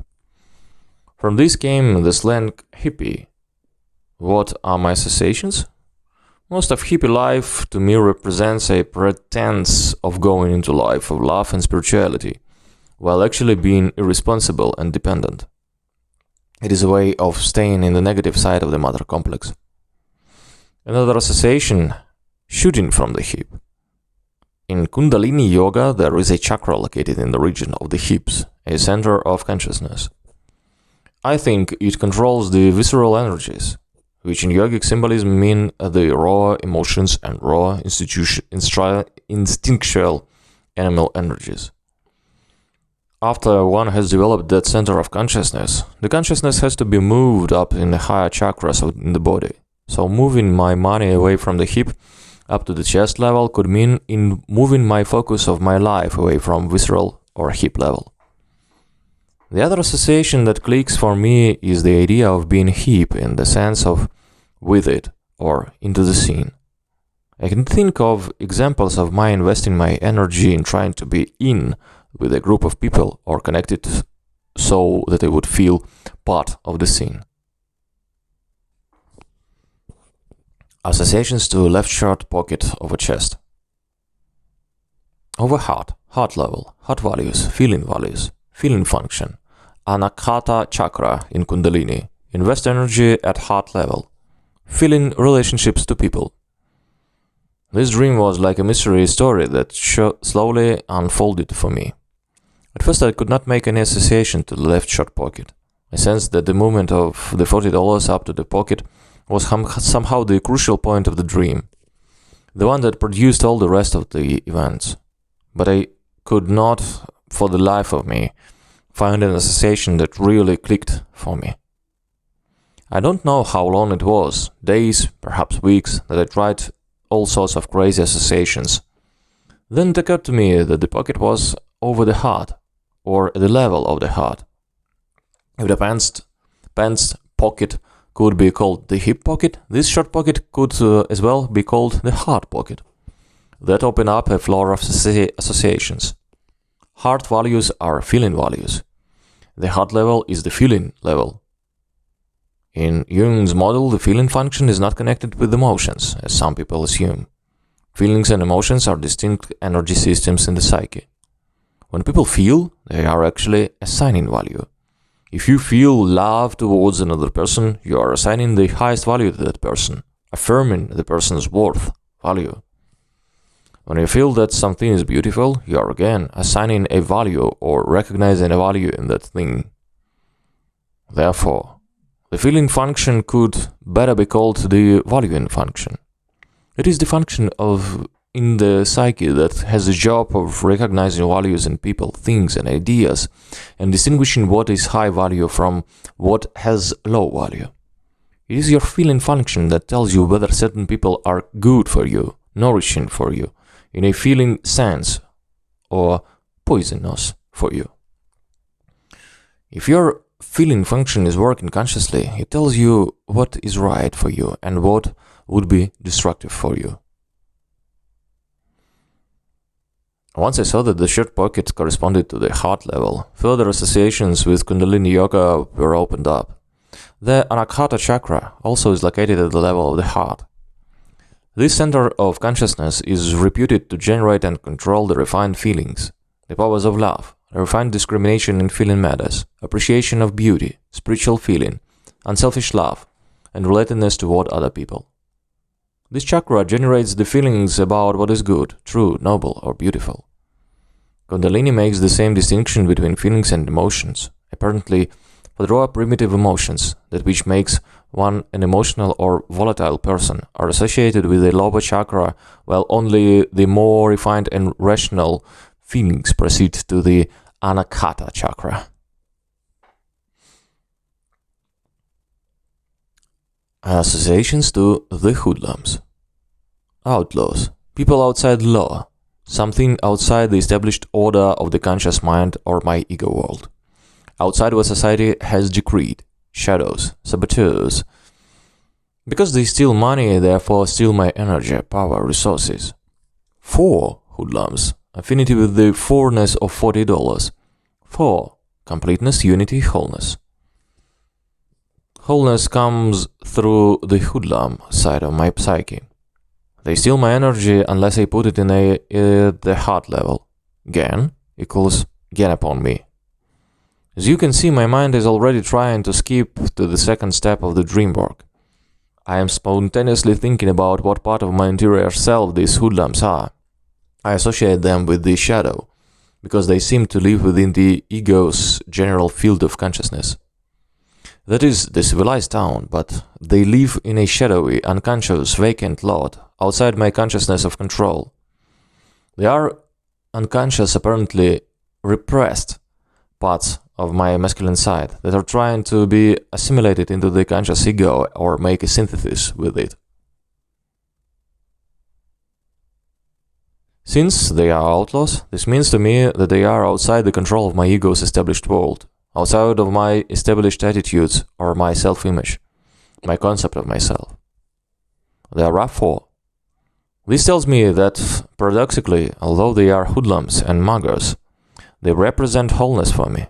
From this came the slang hippie. What are my associations? Most of hippie life to me represents a pretense of going into life of love and spirituality, while actually being irresponsible and dependent. It is a way of staying in the negative side of the mother complex. Another association, shooting from the hip. In Kundalini Yoga, there is a chakra located in the region of the hips, a center of consciousness. I think it controls the visceral energies, which in yogic symbolism mean the raw emotions and raw instinctual animal energies. After one has developed that center of consciousness, the consciousness has to be moved up in the higher chakras in the body. So moving my money away from the hip up to the chest level could mean in moving my focus of my life away from visceral or hip level. The other association that clicks for me is the idea of being hip in the sense of with it or into the scene. I can think of examples of my investing my energy in trying to be in with a group of people or connected so that I would feel part of the scene. Associations to left shirt pocket over chest. Over heart level, heart values, feeling function, Anahata chakra in Kundalini, invest energy at heart level, feeling relationships to people. This dream was like a mystery story that slowly unfolded for me. At first I could not make any association to the left shirt pocket. I sensed that the movement of the $40 up to the pocket was somehow the crucial point of the dream, the one that produced all the rest of the events. But I could not, for the life of me, find an association that really clicked for me. I don't know how long it was, days, perhaps weeks, that I tried all sorts of crazy associations. Then it occurred to me that the pocket was over the heart, or at the level of the heart. If the pants pocket could be called the hip pocket, this shirt pocket could as well be called the heart pocket. That opened up a floor of associations. Heart values are feeling values. The heart level is the feeling level. In Jung's model, the feeling function is not connected with emotions, as some people assume. Feelings and emotions are distinct energy systems in the psyche. When people feel, they are actually assigning value. If you feel love towards another person, you are assigning the highest value to that person, affirming the person's worth, value. When you feel that something is beautiful, you are again assigning a value or recognizing a value in that thing. Therefore, the feeling function could better be called the valuing function. It is the function in the psyche that has the job of recognizing values in people, things, and ideas, and distinguishing what is high value from what has low value. It is your feeling function that tells you whether certain people are good for you, nourishing for you, in a feeling sense, or poisonous for you. If your feeling function is working consciously, it tells you what is right for you and what would be destructive for you. Once I saw that the shirt pocket corresponded to the heart level, further associations with Kundalini Yoga were opened up. The Anahata chakra also is located at the level of the heart. This center of consciousness is reputed to generate and control the refined feelings, the powers of love, refined discrimination in feeling matters, appreciation of beauty, spiritual feeling, unselfish love, and relatedness toward other people. This chakra generates the feelings about what is good, true, noble, or beautiful. Kundalini makes the same distinction between feelings and emotions, apparently for the raw primitive emotions, that which makes one an emotional or volatile person, are associated with the lower chakra, while only the more refined and rational feelings proceed to the Anahata chakra. Associations to the hoodlums. Outlaws, people outside law, something outside the established order of the conscious mind or my ego world, outside what society has decreed, shadows, saboteurs. Because they steal money, therefore steal my energy, power, resources. 4 hoodlums, affinity with the fourness of $40. 4. Completeness, unity, wholeness. Wholeness comes through the hoodlum side of my psyche. They steal my energy unless I put it in the heart level. Gan equals gain upon me. As you can see, my mind is already trying to skip to the second step of the dream work. I am spontaneously thinking about what part of my interior self these hoodlums are. I associate them with the shadow, because they seem to live within the ego's general field of consciousness. That is the civilized town, but they live in a shadowy, unconscious, vacant lot, outside my consciousness of control. They are unconscious, apparently repressed parts of my masculine side that are trying to be assimilated into the conscious ego or make a synthesis with it. Since they are outlaws, this means to me that they are outside the control of my ego's established world, outside of my established attitudes or my self-image, my concept of myself. There are 4. This tells me that, paradoxically, although they are hoodlums and muggers, they represent wholeness for me.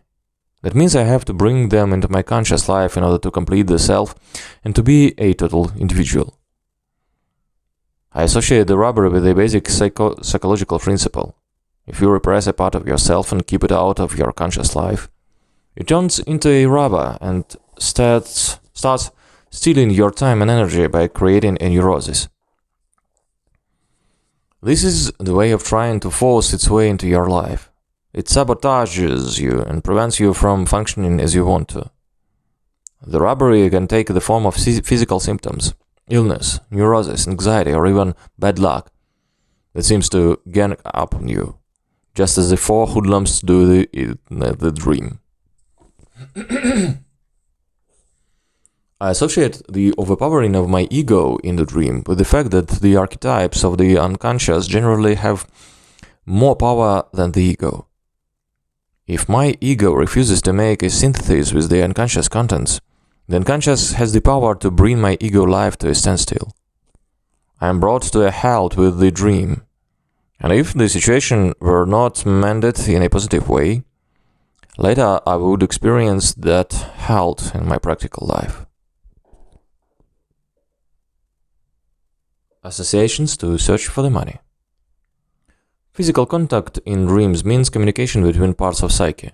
That means I have to bring them into my conscious life in order to complete the self and to be a total individual. I associate the robbery with a basic psychological principle. If you repress a part of yourself and keep it out of your conscious life, it turns into a robber and starts stealing your time and energy by creating a neurosis. This is the way of trying to force its way into your life. It sabotages you and prevents you from functioning as you want to. The robbery can take the form of physical symptoms, illness, neurosis, anxiety, or even bad luck that seems to gang up on you, just as the 4 hoodlums do the dream. I associate the overpowering of my ego in the dream with the fact that the archetypes of the unconscious generally have more power than the ego. If my ego refuses to make a synthesis with the unconscious contents, the unconscious has the power to bring my ego life to a standstill. I am brought to a halt with the dream, and if the situation were not mended in a positive way, later I would experience that halt in my practical life. Associations to search for the money. Physical contact in dreams means communication between parts of psyche.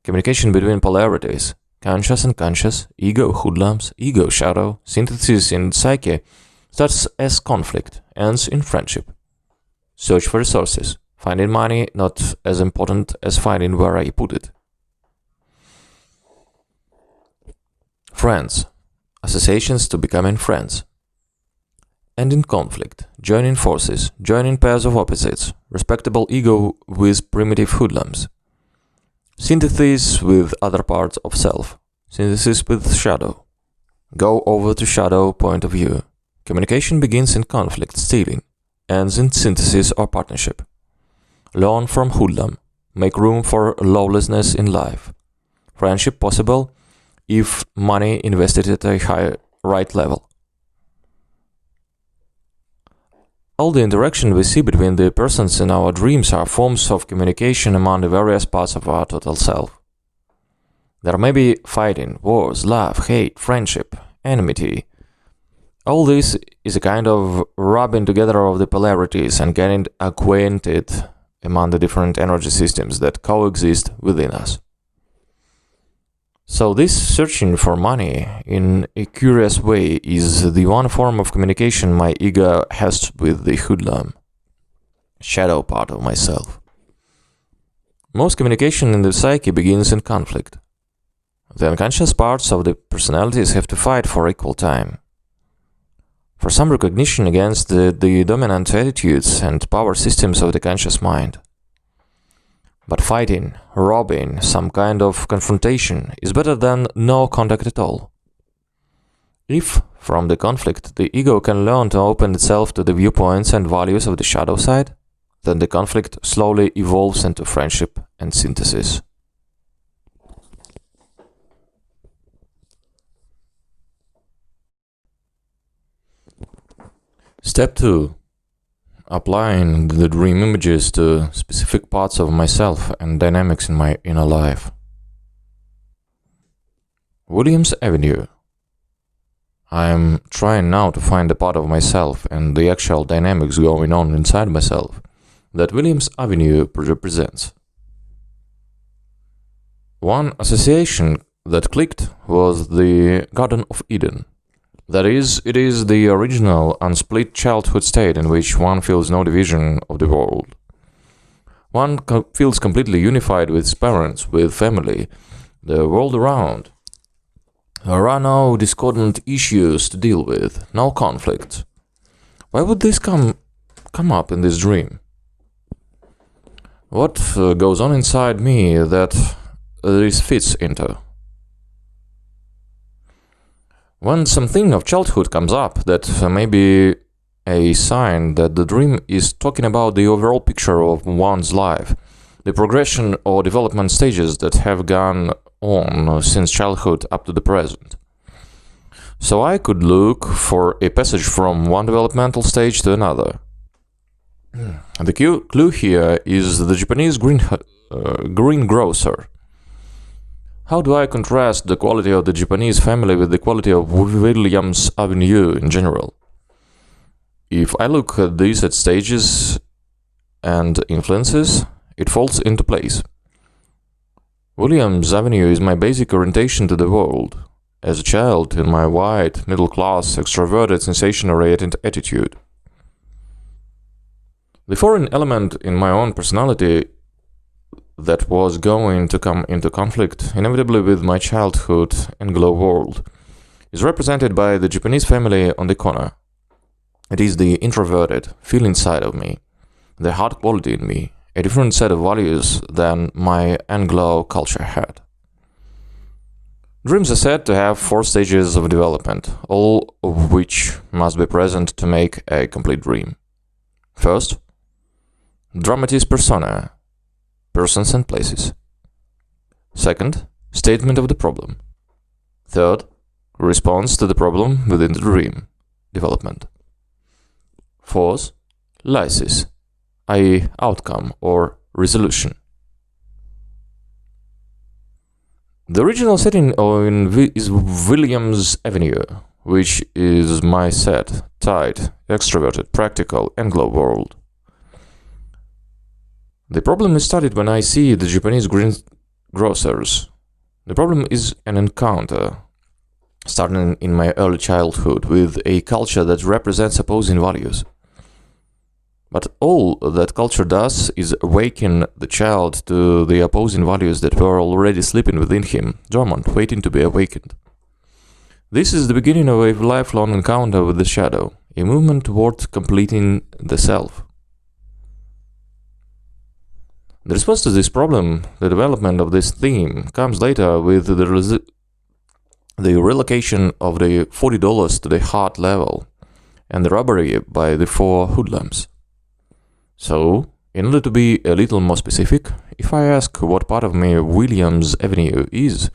Communication between polarities, conscious and unconscious, ego hoodlums, ego shadow, synthesis in psyche starts as conflict, ends in friendship. Search for resources, finding money not as important as finding where I put it. Friends, associations to becoming friends. And in conflict, joining forces, joining pairs of opposites, respectable ego with primitive hoodlums. Synthesis with other parts of self, synthesis with shadow. Go over to shadow point of view. Communication begins in conflict, stealing, ends in synthesis or partnership. Learn from hoodlum, make room for lawlessness in life. Friendship possible if money invested at a high right level. All the interaction we see between the persons in our dreams are forms of communication among the various parts of our total self. There may be fighting, wars, love, hate, friendship, enmity. All this is a kind of rubbing together of the polarities and getting acquainted among the different energy systems that coexist within us. So this searching for money in a curious way is the one form of communication my ego has with the hoodlum, shadow part of myself. Most communication in the psyche begins in conflict. The unconscious parts of the personalities have to fight for equal time, for some recognition against the dominant attitudes and power systems of the conscious mind. But fighting, robbing, some kind of confrontation is better than no contact at all. If, from the conflict, the ego can learn to open itself to the viewpoints and values of the shadow side, then the conflict slowly evolves into friendship and synthesis. Step 2. Applying the dream images to specific parts of myself and dynamics in my inner life. Williams Avenue. I am trying now to find the part of myself and the actual dynamics going on inside myself that Williams Avenue represents. One association that clicked was the Garden of Eden. That is, it is the original unsplit childhood state in which one feels no division of the world. One feels completely unified with his parents, with family, the world around. There are no discordant issues to deal with, no conflicts. Why would this come up in this dream? What goes on inside me that this fits into? When something of childhood comes up, that may be a sign that the dream is talking about the overall picture of one's life, the progression or development stages that have gone on since childhood up to the present. So I could look for a passage from one developmental stage to another. The clue here is the Japanese greengrocer. How do I contrast the quality of the Japanese family with the quality of Williams Avenue in general? If I look at these at stages and influences, it falls into place. Williams Avenue is my basic orientation to the world. As a child, in my white, middle-class, extroverted, sensation-oriented attitude. The foreign element in my own personality that was going to come into conflict inevitably with my childhood Anglo world is represented by the Japanese family on the corner. It is the introverted feeling side of me, the hard quality in me, a different set of values than my Anglo culture had. Dreams are said to have 4 stages of development, all of which must be present to make a complete dream. First, dramatis persona, persons and places. Second, statement of the problem. Third, response to the problem within the dream, development. Fourth, lysis, i.e. outcome or resolution. The original setting is Williams Avenue, which is my set, tight, extroverted, practical, Anglo world. The problem is started when I see the Japanese greengrocers. The problem is an encounter, starting in my early childhood, with a culture that represents opposing values. But all that culture does is awaken the child to the opposing values that were already sleeping within him, dormant, waiting to be awakened. This is the beginning of a lifelong encounter with the shadow, a movement toward completing the self. The response to this problem, the development of this theme, comes later with the relocation of the $40 to the heart level and the robbery by the 4 hoodlums. So, in order to be a little more specific, if I ask what part of me Williams Avenue is,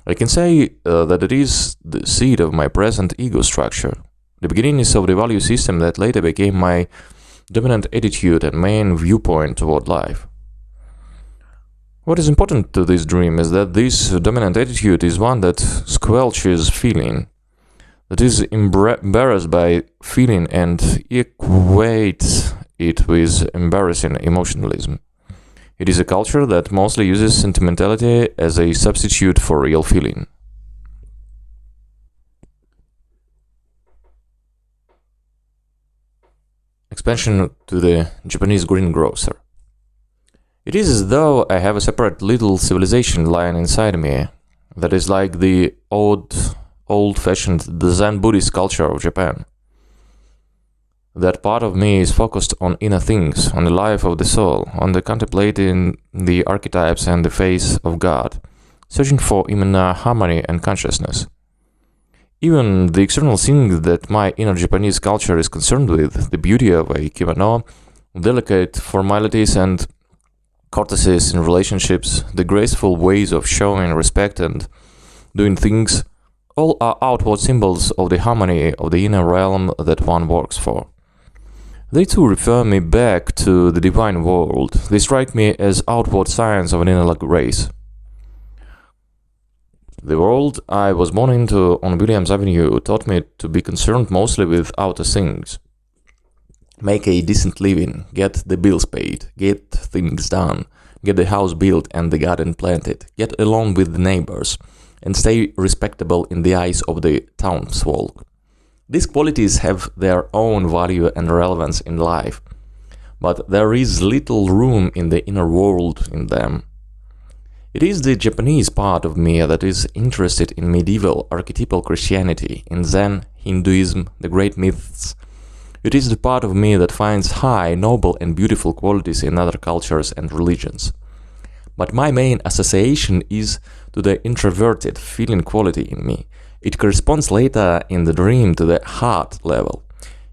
I can say that it is the seed of my present ego structure, the beginnings of the value system that later became my dominant attitude and main viewpoint toward life. What is important to this dream is that this dominant attitude is one that squelches feeling, that is embarrassed by feeling and equates it with embarrassing emotionalism. It is a culture that mostly uses sentimentality as a substitute for real feeling. Expansion to the Japanese greengrocer. It is as though I have a separate little civilization lying inside me that is like the old-fashioned Zen Buddhist culture of Japan. That part of me is focused on inner things, on the life of the soul, on the contemplating the archetypes and the face of God, searching for inner harmony and consciousness. Even the external thing that my inner Japanese culture is concerned with, the beauty of a kimono, delicate formalities and courtesies in relationships, the graceful ways of showing respect and doing things, all are outward symbols of the harmony of the inner realm that one works for. They too refer me back to the divine world. They strike me as outward signs of an inner grace. The world I was born into on Williams Avenue taught me to be concerned mostly with outer things. Make a decent living, get the bills paid, get things done, get the house built and the garden planted, get along with the neighbors, and stay respectable in the eyes of the townsfolk. These qualities have their own value and relevance in life, but there is little room in the inner world in them. It is the Japanese part of me that is interested in medieval archetypal Christianity, in Zen, Hinduism, the great myths. It is the part of me that finds high, noble and beautiful qualities in other cultures and religions. But my main association is to the introverted feeling quality in me. It corresponds later in the dream to the heart level.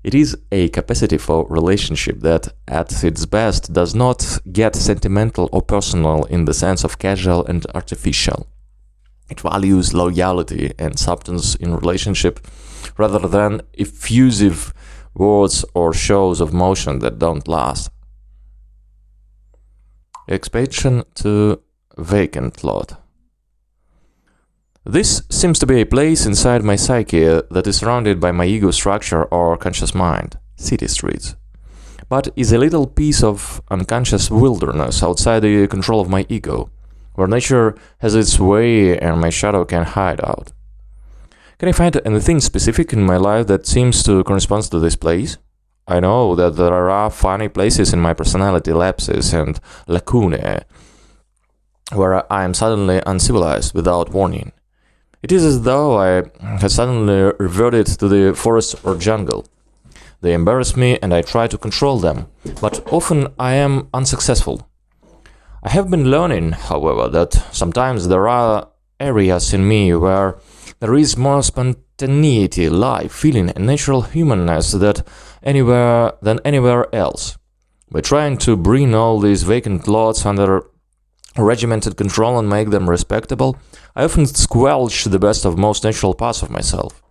It is a capacity for relationship that, at its best, does not get sentimental or personal in the sense of casual and artificial. It values loyalty and substance in relationship rather than effusive words or shows of motion that don't last. Expansion to vacant lot. This seems to be a place inside my psyche that is surrounded by my ego structure or conscious mind, city streets, but is a little piece of unconscious wilderness outside the control of my ego, where nature has its way and my shadow can hide out. Can I find anything specific in my life that seems to correspond to this place? I know that there are funny places in my personality, lapses and lacunae, where I am suddenly uncivilized without warning. It is as though I had suddenly reverted to the forest or jungle. They embarrass me and I try to control them, but often I am unsuccessful. I have been learning, however, that sometimes there are areas in me where there is more spontaneity, life, feeling, and natural humanness than anywhere else. By trying to bring all these vacant lots under regimented control and make them respectable, I often squelch the best of most natural parts of myself.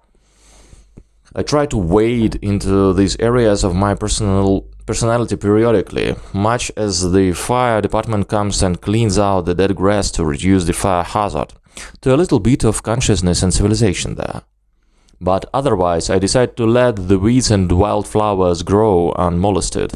I try to wade into these areas of my personality periodically, much as the fire department comes and cleans out the dead grass to reduce the fire hazard, to a little bit of consciousness and civilization there. But otherwise, I decide to let the weeds and wildflowers grow unmolested.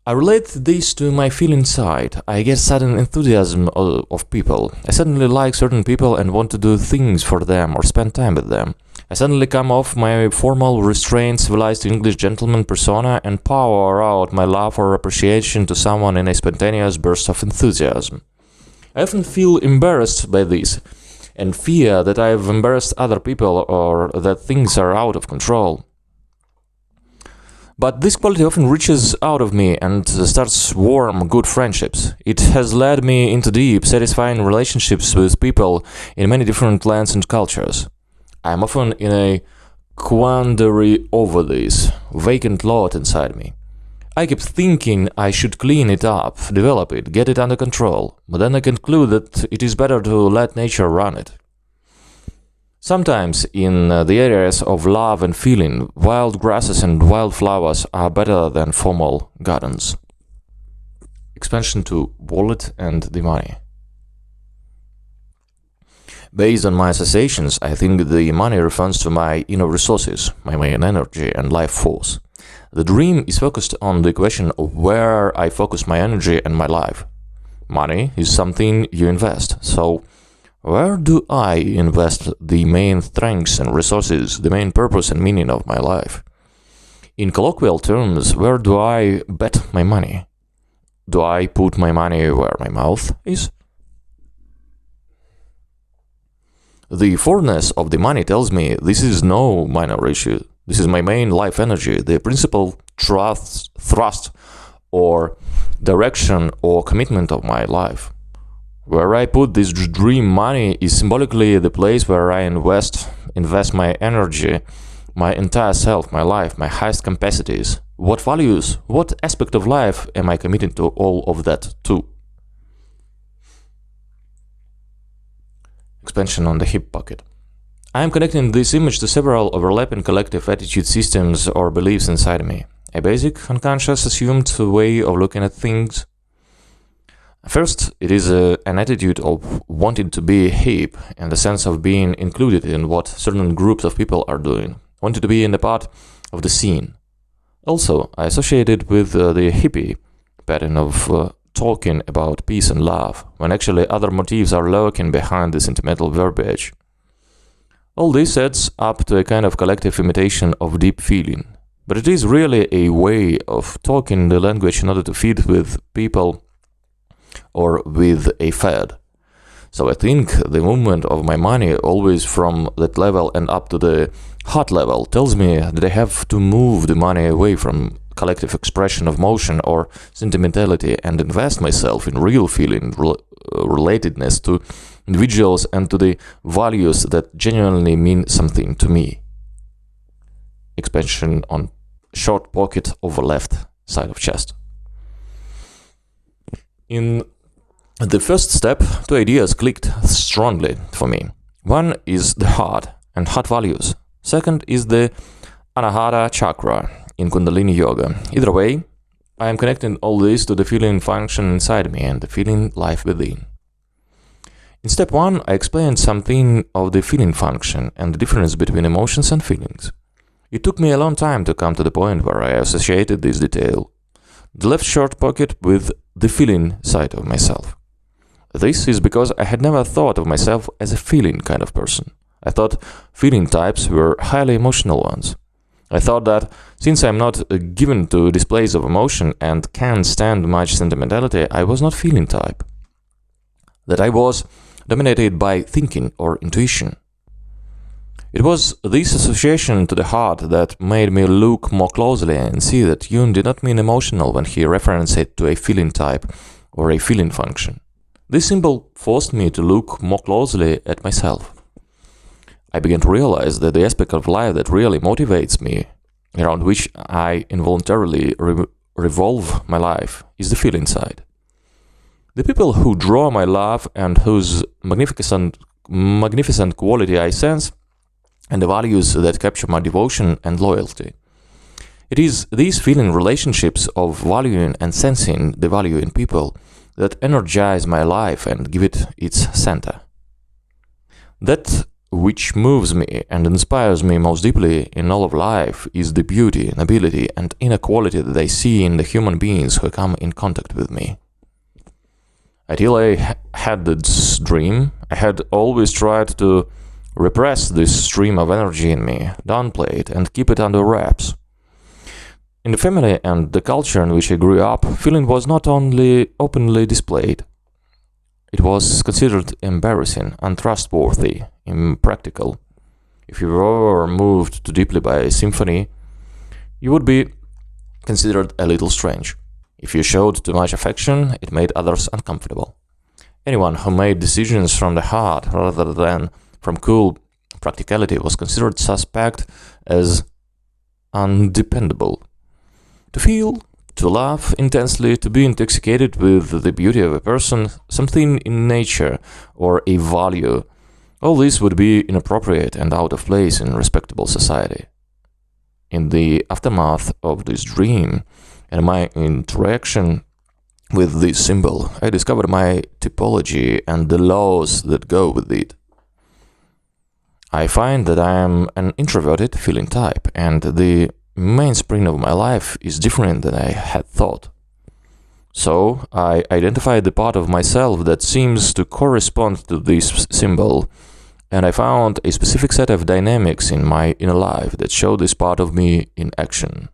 I relate this to my feeling side. I get sudden enthusiasm of people. I suddenly like certain people and want to do things for them or spend time with them. I suddenly come off my formal, restrained, civilized English gentleman persona and pour out my love or appreciation to someone in a spontaneous burst of enthusiasm. I often feel embarrassed by this and fear that I have embarrassed other people or that things are out of control. But this quality often reaches out of me and starts warm, good friendships. It has led me into deep, satisfying relationships with people in many different lands and cultures. I am often in a quandary over this vacant lot inside me. I keep thinking I should clean it up, develop it, get it under control, but then I conclude that it is better to let nature run it. Sometimes, in the areas of love and feeling, wild grasses and wildflowers are better than formal gardens. Expansion to wallet and the money. Based on my associations, I think the money refers to my inner resources, my main energy and life force. The dream is focused on the question of where I focus my energy and my life. Money is something you invest, so where do I invest the main strengths and resources, the main purpose and meaning of my life? In colloquial terms, where do I bet my money? Do I put my money where my mouth is? The foreignness of the money tells me this is no minor issue. This is my main life energy, the principal thrust or direction or commitment of my life. Where I put this dream money is symbolically the place where I invest my energy, my entire self, my life, my highest capacities. What values, what aspect of life am I committed to all of that too? Expansion on the hip pocket. I am connecting this image to several overlapping collective attitude systems or beliefs inside me. A basic, unconscious, assumed way of looking at things. First, it is an attitude of wanting to be hip in the sense of being included in what certain groups of people are doing, wanting to be in the part of the scene. Also, I associate it with the hippie pattern of talking about peace and love, when actually other motives are lurking behind the sentimental verbiage. All this adds up to a kind of collective imitation of deep feeling, but it is really a way of talking the language in order to feed with people or with a fad. So I think the movement of my money always from that level and up to the heart level tells me that I have to move the money away from collective expression of motion or sentimentality and invest myself in real feeling, relatedness to individuals and to the values that genuinely mean something to me. Expansion on short pocket over left side of chest. In the first step, two ideas clicked strongly for me. One is the heart and heart values. Second is the Anahata chakra in Kundalini Yoga. Either way, I am connecting all this to the feeling function inside me and the feeling life within. In step 1, I explained something of the feeling function and the difference between emotions and feelings. It took me a long time to come to the point where I associated this detail, the left short pocket, with the feeling side of myself. This is because I had never thought of myself as a feeling kind of person. I thought feeling types were highly emotional ones. I thought that since I am not given to displays of emotion and can't stand much sentimentality, I was not feeling type. That I was dominated by thinking or intuition. It was this association to the heart that made me look more closely and see that Jung did not mean emotional when he referenced it to a feeling type or a feeling function. This symbol forced me to look more closely at myself. I began to realize that the aspect of life that really motivates me, around which I involuntarily revolve my life, is the feeling side. The people who draw my love and whose magnificent quality I sense, and the values that capture my devotion and loyalty. It is these feeling relationships of valuing and sensing the value in people that energize my life and give it its center. That which moves me and inspires me most deeply in all of life is the beauty, nobility, and inner quality that I see in the human beings who come in contact with me. Until I had this dream, I had always tried to repress this stream of energy in me, downplay it, and keep it under wraps. In the family and the culture in which I grew up, feeling was not only openly displayed. It was considered embarrassing, untrustworthy, impractical. If you were moved too deeply by a symphony, you would be considered a little strange. If you showed too much affection, it made others uncomfortable. Anyone who made decisions from the heart rather than from cool practicality was considered suspect as undependable. To feel, to love intensely, to be intoxicated with the beauty of a person, something in nature, or a value, all this would be inappropriate and out of place in respectable society. In the aftermath of this dream and my interaction with this symbol, I discovered my typology and the laws that go with it. I find that I am an introverted feeling type, and the mainspring of my life is different than I had thought. So I identified the part of myself that seems to correspond to this symbol, and I found a specific set of dynamics in my inner life that show this part of me in action.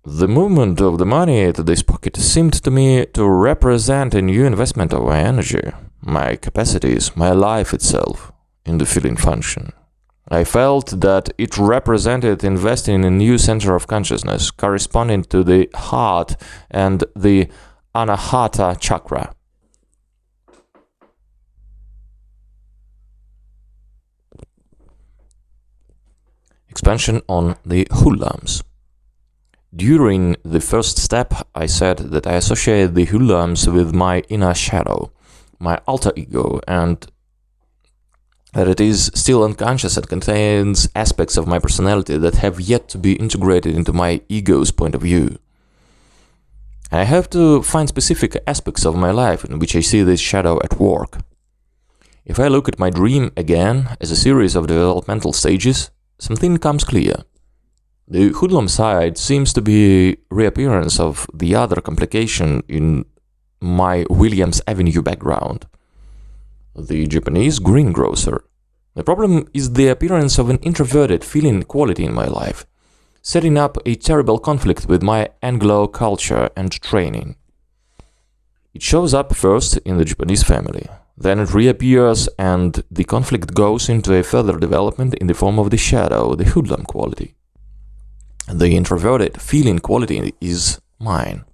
The movement of the money to this pocket seemed to me to represent a new investment of my energy, my capacities, my life itself, in the feeling function. I felt that it represented investing in a new center of consciousness corresponding to the heart and the Anahata chakra. expansion on the hoollams. During the first step, I said that I associate the hoollams with my inner shadow, my alter ego, and that it is still unconscious and contains aspects of my personality that have yet to be integrated into my ego's point of view. I have to find specific aspects of my life in which I see this shadow at work. If I look at my dream again as a series of developmental stages, something comes clear. The hoodlum side seems to be reappearance of the other complication in my Williams Avenue background, the Japanese greengrocer. The problem is the appearance of an introverted feeling quality in my life, setting up a terrible conflict with my Anglo culture and training. It shows up first in the Japanese family, then it reappears and the conflict goes into a further development in the form of the shadow, the hoodlum quality. The introverted feeling quality is mine,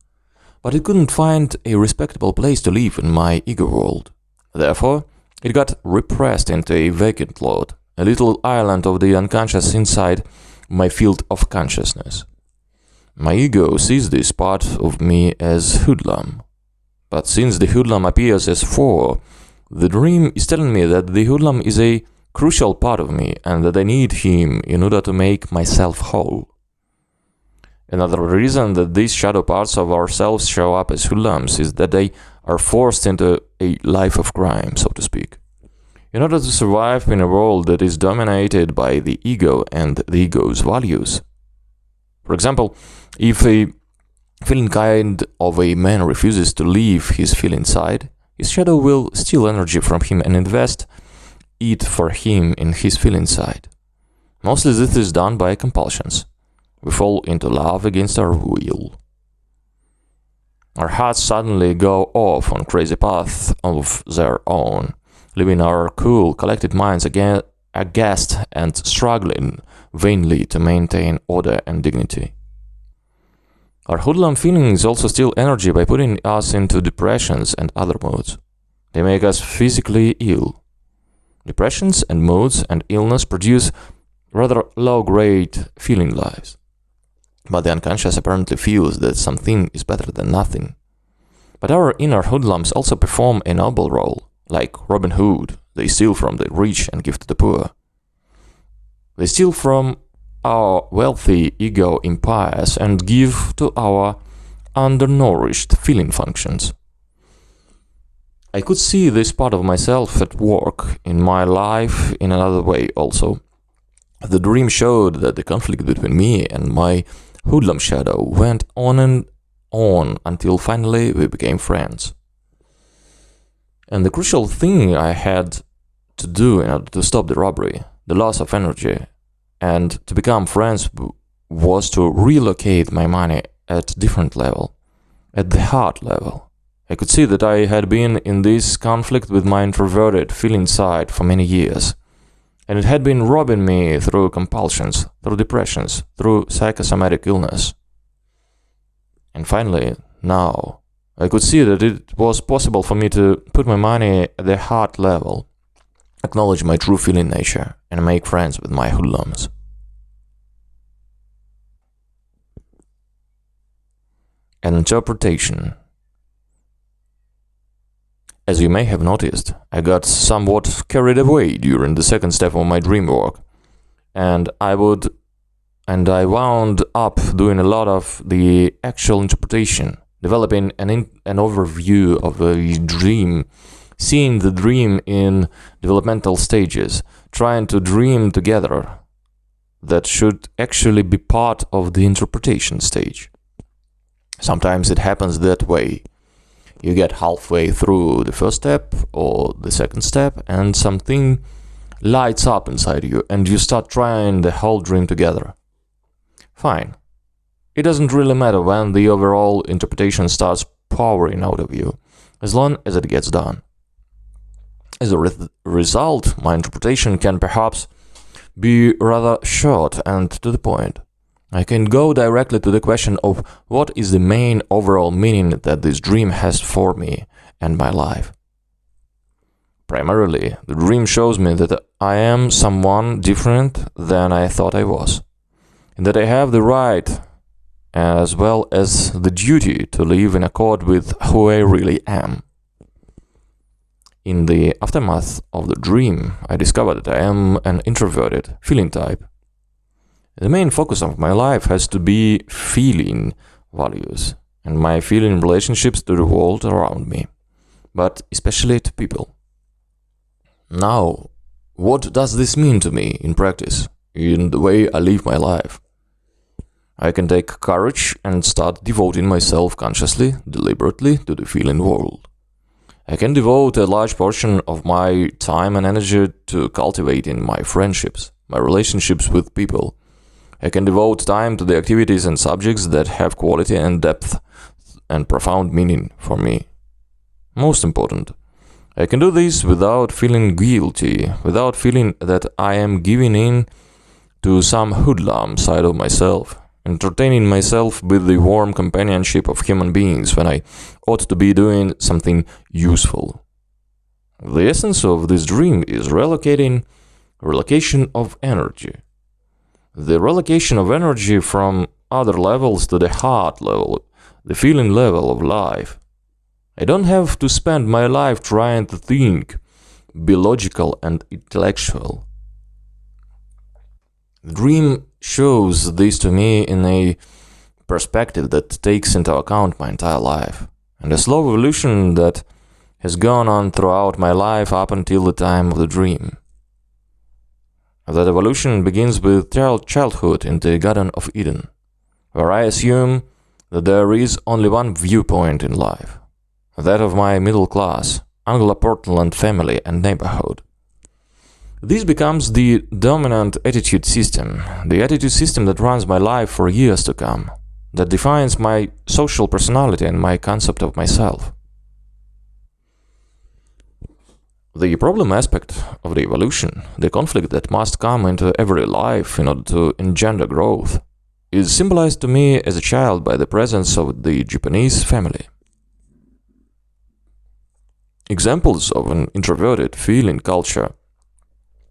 but it couldn't find a respectable place to live in my ego world. Therefore, it got repressed into a vacant lot, a little island of the unconscious inside my field of consciousness. My ego sees this part of me as hoodlum, but since the hoodlum appears as 4, the dream is telling me that the hoodlum is a crucial part of me and that I need him in order to make myself whole. Another reason that these shadow parts of ourselves show up as hoodlums is that they are forced into a life of crime, so to speak, in order to survive in a world that is dominated by the ego and the ego's values. For example, if a feeling kind of a man refuses to leave his feeling side, his shadow will steal energy from him and invest it for him in his feeling side. Mostly this is done by compulsions. We fall into love against our will. Our hearts suddenly go off on crazy paths of their own, leaving our cool, collected minds aghast and struggling vainly to maintain order and dignity. Our hoodlum feelings also steal energy by putting us into depressions and other moods. They make us physically ill. Depressions and moods and illness produce rather low-grade feeling lives. But the unconscious apparently feels that something is better than nothing. But our inner hoodlums also perform a noble role. Like Robin Hood, they steal from the rich and give to the poor. They steal from our wealthy ego empires and give to our undernourished feeling functions. I could see this part of myself at work in my life in another way also. The dream showed that the conflict between me and my hoodlum shadow went on and on until finally we became friends. And the crucial thing I had to do in order to stop the robbery, the loss of energy, and to become friends was to relocate my money at different level, at the heart level. I could see that I had been in this conflict with my introverted feeling side for many years, and it had been robbing me through compulsions, through depressions, through psychosomatic illness. And finally, now, I could see that it was possible for me to put my money at the heart level, acknowledge my true feeling nature, and make friends with my hoodlums. An interpretation. As you may have noticed, I got somewhat carried away during the second step of my dream work, and I wound up doing a lot of the actual interpretation, developing an overview of a dream, seeing the dream in developmental stages, trying to dream together that should actually be part of the interpretation stage. Sometimes it happens that way. You get halfway through the first step or the second step and something lights up inside you and you start trying the whole dream together. Fine. It doesn't really matter when the overall interpretation starts pouring out of you, as long as it gets done. As a result, my interpretation can perhaps be rather short and to the point. I can go directly to the question of what is the main overall meaning that this dream has for me and my life. Primarily, the dream shows me that I am someone different than I thought I was, and that I have the right as well as the duty to live in accord with who I really am. In the aftermath of the dream, I discovered that I am an introverted feeling type. The main focus of my life has to be feeling values and my feeling relationships to the world around me, but especially to people. Now, what does this mean to me in practice, in the way I live my life? I can take courage and start devoting myself consciously, deliberately to the feeling world. I can devote a large portion of my time and energy to cultivating my friendships, my relationships with people. I can devote time to the activities and subjects that have quality and depth and profound meaning for me. Most important, I can do this without feeling guilty, without feeling that I am giving in to some hoodlum side of myself, entertaining myself with the warm companionship of human beings when I ought to be doing something useful. The essence of this dream is relocation of energy. The relocation of energy from other levels to the heart level, the feeling level of life. I don't have to spend my life trying to think, be logical and intellectual. The dream shows this to me in a perspective that takes into account my entire life, and a slow evolution that has gone on throughout my life up until the time of the dream. That evolution begins with childhood in the Garden of Eden, where I assume that there is only one viewpoint in life, that of my middle class, Anglo-Portland family and neighborhood. This becomes the dominant attitude system, the attitude system that runs my life for years to come, that defines my social personality and my concept of myself. The problem aspect of the evolution, the conflict that must come into every life in order to engender growth, is symbolized to me as a child by the presence of the Japanese family. Examples of an introverted feeling culture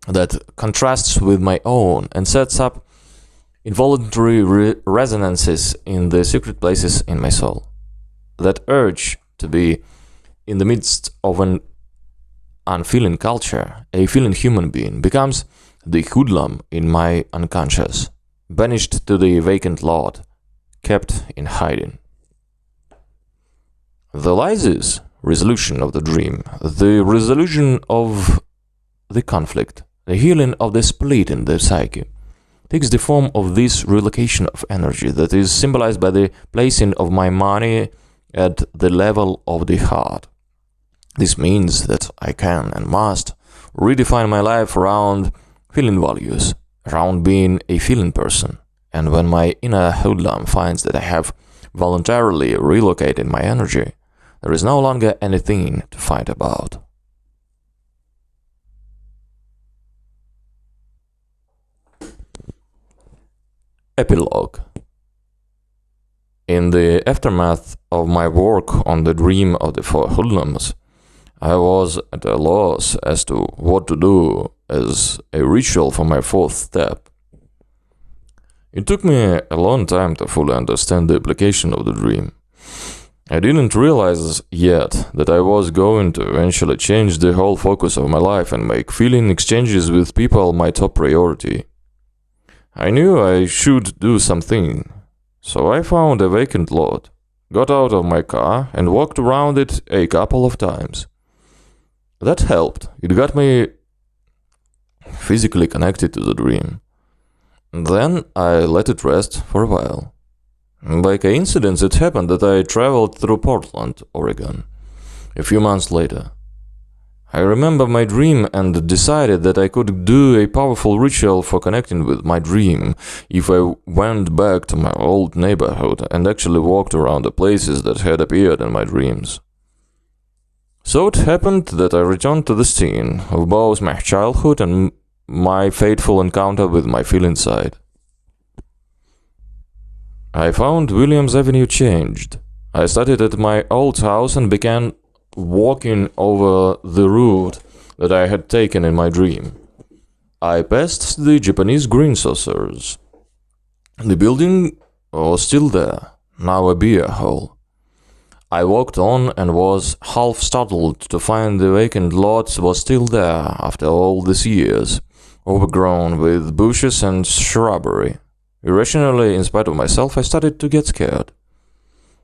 that contrasts with my own and sets up involuntary resonances in the secret places in my soul. That urge to be in the midst of an unfeeling culture, a feeling human being, becomes the hoodlum in my unconscious, banished to the vacant lot, kept in hiding. The lysis resolution of the dream, the resolution of the conflict, the healing of the split in the psyche, takes the form of this relocation of energy that is symbolized by the placing of my money at the level of the heart. This means that I can and must redefine my life around feeling values, around being a feeling person. And when my inner hoodlum finds that I have voluntarily relocated my energy, there is no longer anything to fight about. Epilogue. In the aftermath of my work on the dream of the four hoodlums, I was at a loss as to what to do as a ritual for my fourth step. It took me a long time to fully understand the application of the dream. I didn't realize yet that I was going to eventually change the whole focus of my life and make feeling exchanges with people my top priority. I knew I should do something, so I found a vacant lot, got out of my car and walked around it a couple of times. That helped. It got me physically connected to the dream. Then I let it rest for a while. By coincidence, it happened that I traveled through Portland, Oregon, a few months later. I remember my dream and decided that I could do a powerful ritual for connecting with my dream if I went back to my old neighborhood and actually walked around the places that had appeared in my dreams. So it happened that I returned to the scene of both my childhood and my fateful encounter with my feeling side. I found Williams Avenue changed. I started at my old house and began walking over the route that I had taken in my dream. I passed the Japanese green saucers. The building was still there, now a beer hall. I walked on and was half startled to find the vacant lot was still there after all these years, overgrown with bushes and shrubbery. Irrationally, in spite of myself, I started to get scared.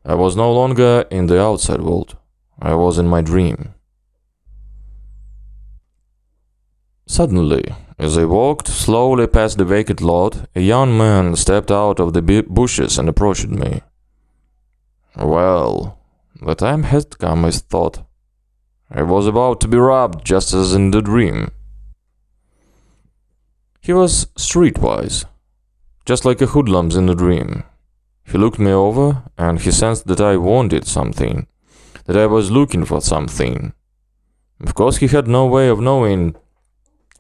I was no longer in the outside world. I was in my dream. Suddenly, as I walked slowly past the vacant lot, a young man stepped out of the bushes and approached me. Well, the time had come, I thought. I was about to be robbed just as in the dream. He was streetwise, just like a hoodlum in the dream. He looked me over, and he sensed that I wanted something, that I was looking for something. Of course, he had no way of knowing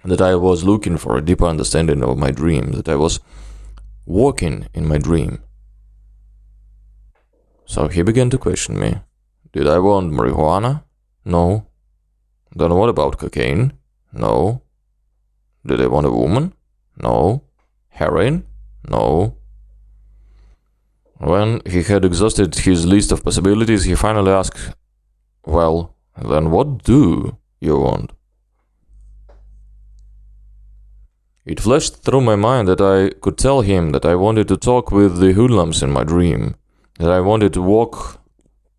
that I was looking for a deeper understanding of my dream, that I was walking in my dream. So he began to question me. Did I want marijuana? No. Then what about cocaine? No. Did I want a woman? No. Heroin? No. When he had exhausted his list of possibilities, he finally asked, well, then what do you want? It flashed through my mind that I could tell him that I wanted to talk with the hoodlums in my dream, that I wanted to walk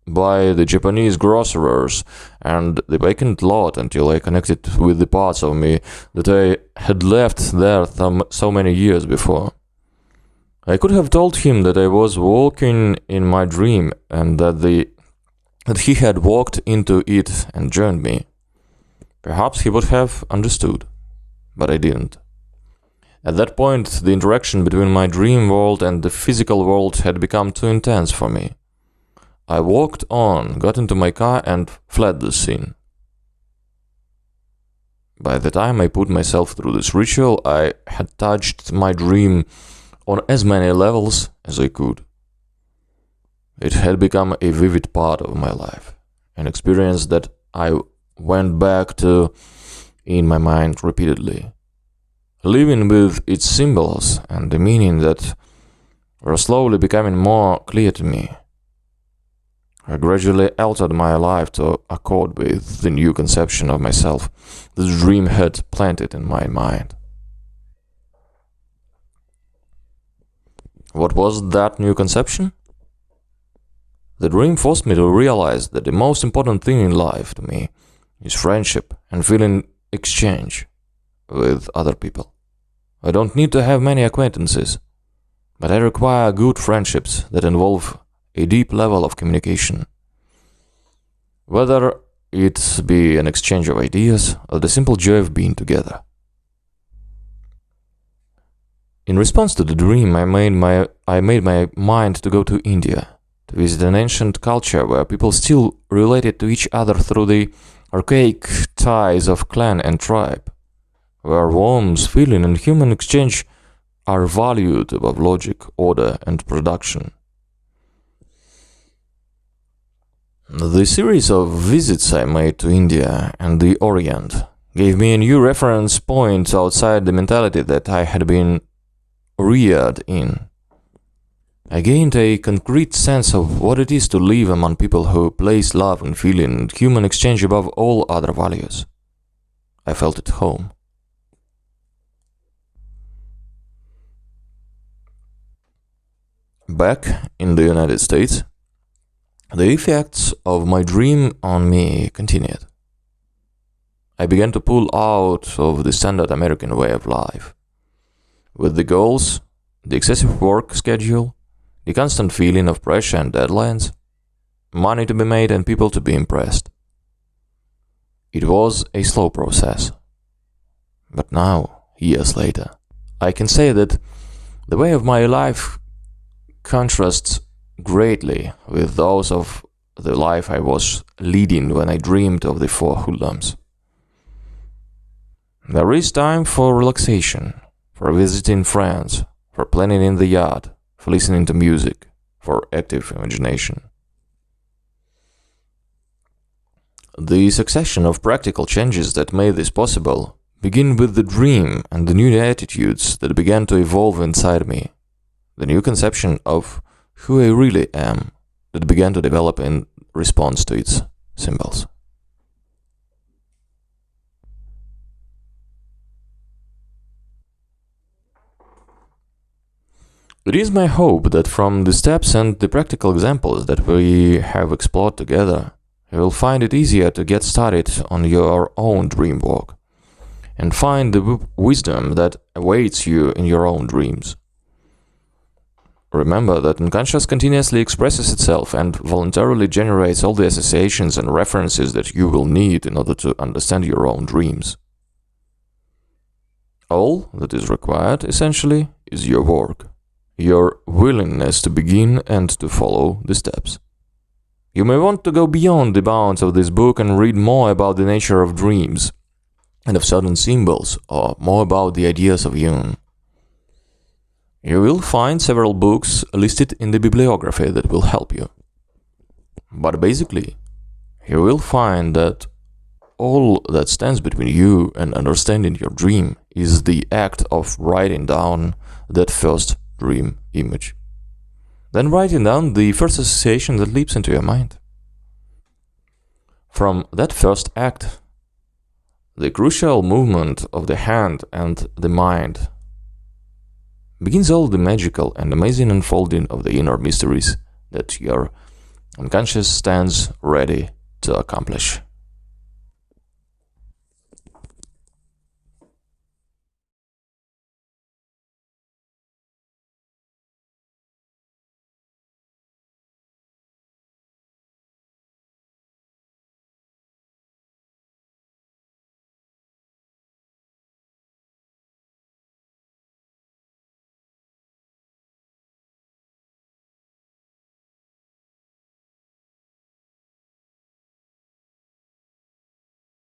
by the Japanese grocers and the vacant lot until I connected with the parts of me that I had left there so many years before. I could have told him that I was walking in my dream and that he had walked into it and joined me. Perhaps he would have understood, but I didn't. At that point, the interaction between my dream world and the physical world had become too intense for me. I walked on, got into my car, and fled the scene. By the time I put myself through this ritual, I had touched my dream on as many levels as I could. It had become a vivid part of my life, an experience that I went back to in my mind repeatedly, living with its symbols and the meaning that were slowly becoming more clear to me. I gradually altered my life to accord with the new conception of myself the dream had planted in my mind. What was that new conception? The dream forced me to realize that the most important thing in life to me is friendship and feeling exchange with other people. I don't need to have many acquaintances, but I require good friendships that involve a deep level of communication. Whether it be an exchange of ideas or the simple joy of being together. In response to the dream, I made my mind to go to India, to visit an ancient culture where people still related to each other through the archaic ties of clan and tribe, where warmth, feeling, and human exchange are valued above logic, order, and production. The series of visits I made to India and the Orient gave me a new reference point outside the mentality that I had been reared in. I gained a concrete sense of what it is to live among people who place love and feeling and human exchange above all other values. I felt at home. Back in the United States, the effects of my dream on me continued. I began to pull out of the standard American way of life, with the goals, the excessive work schedule, the constant feeling of pressure and deadlines, money to be made and people to be impressed. It was a slow process. But now, years later, I can say that the way of my life contrasts greatly with those of the life I was leading when I dreamed of the four hoodlums. There is time for relaxation, for visiting friends, for playing in the yard, for listening to music, for active imagination. The succession of practical changes that made this possible begin with the dream and the new attitudes that began to evolve inside me, the new conception of who I really am that began to develop in response to its symbols. It is my hope that from the steps and the practical examples that we have explored together, you will find it easier to get started on your own dream walk and find the wisdom that awaits you in your own dreams. Remember that unconscious continuously expresses itself and voluntarily generates all the associations and references that you will need in order to understand your own dreams. All that is required, essentially, is your work, your willingness to begin and to follow the steps. You may want to go beyond the bounds of this book and read more about the nature of dreams and of certain symbols, or more about the ideas of Jung. You will find several books listed in the bibliography that will help you. But basically, you will find that all that stands between you and understanding your dream is the act of writing down that first dream image. Then writing down the first association that leaps into your mind. From that first act, the crucial movement of the hand and the mind begins all the magical and amazing unfolding of the inner mysteries that your unconscious stands ready to accomplish.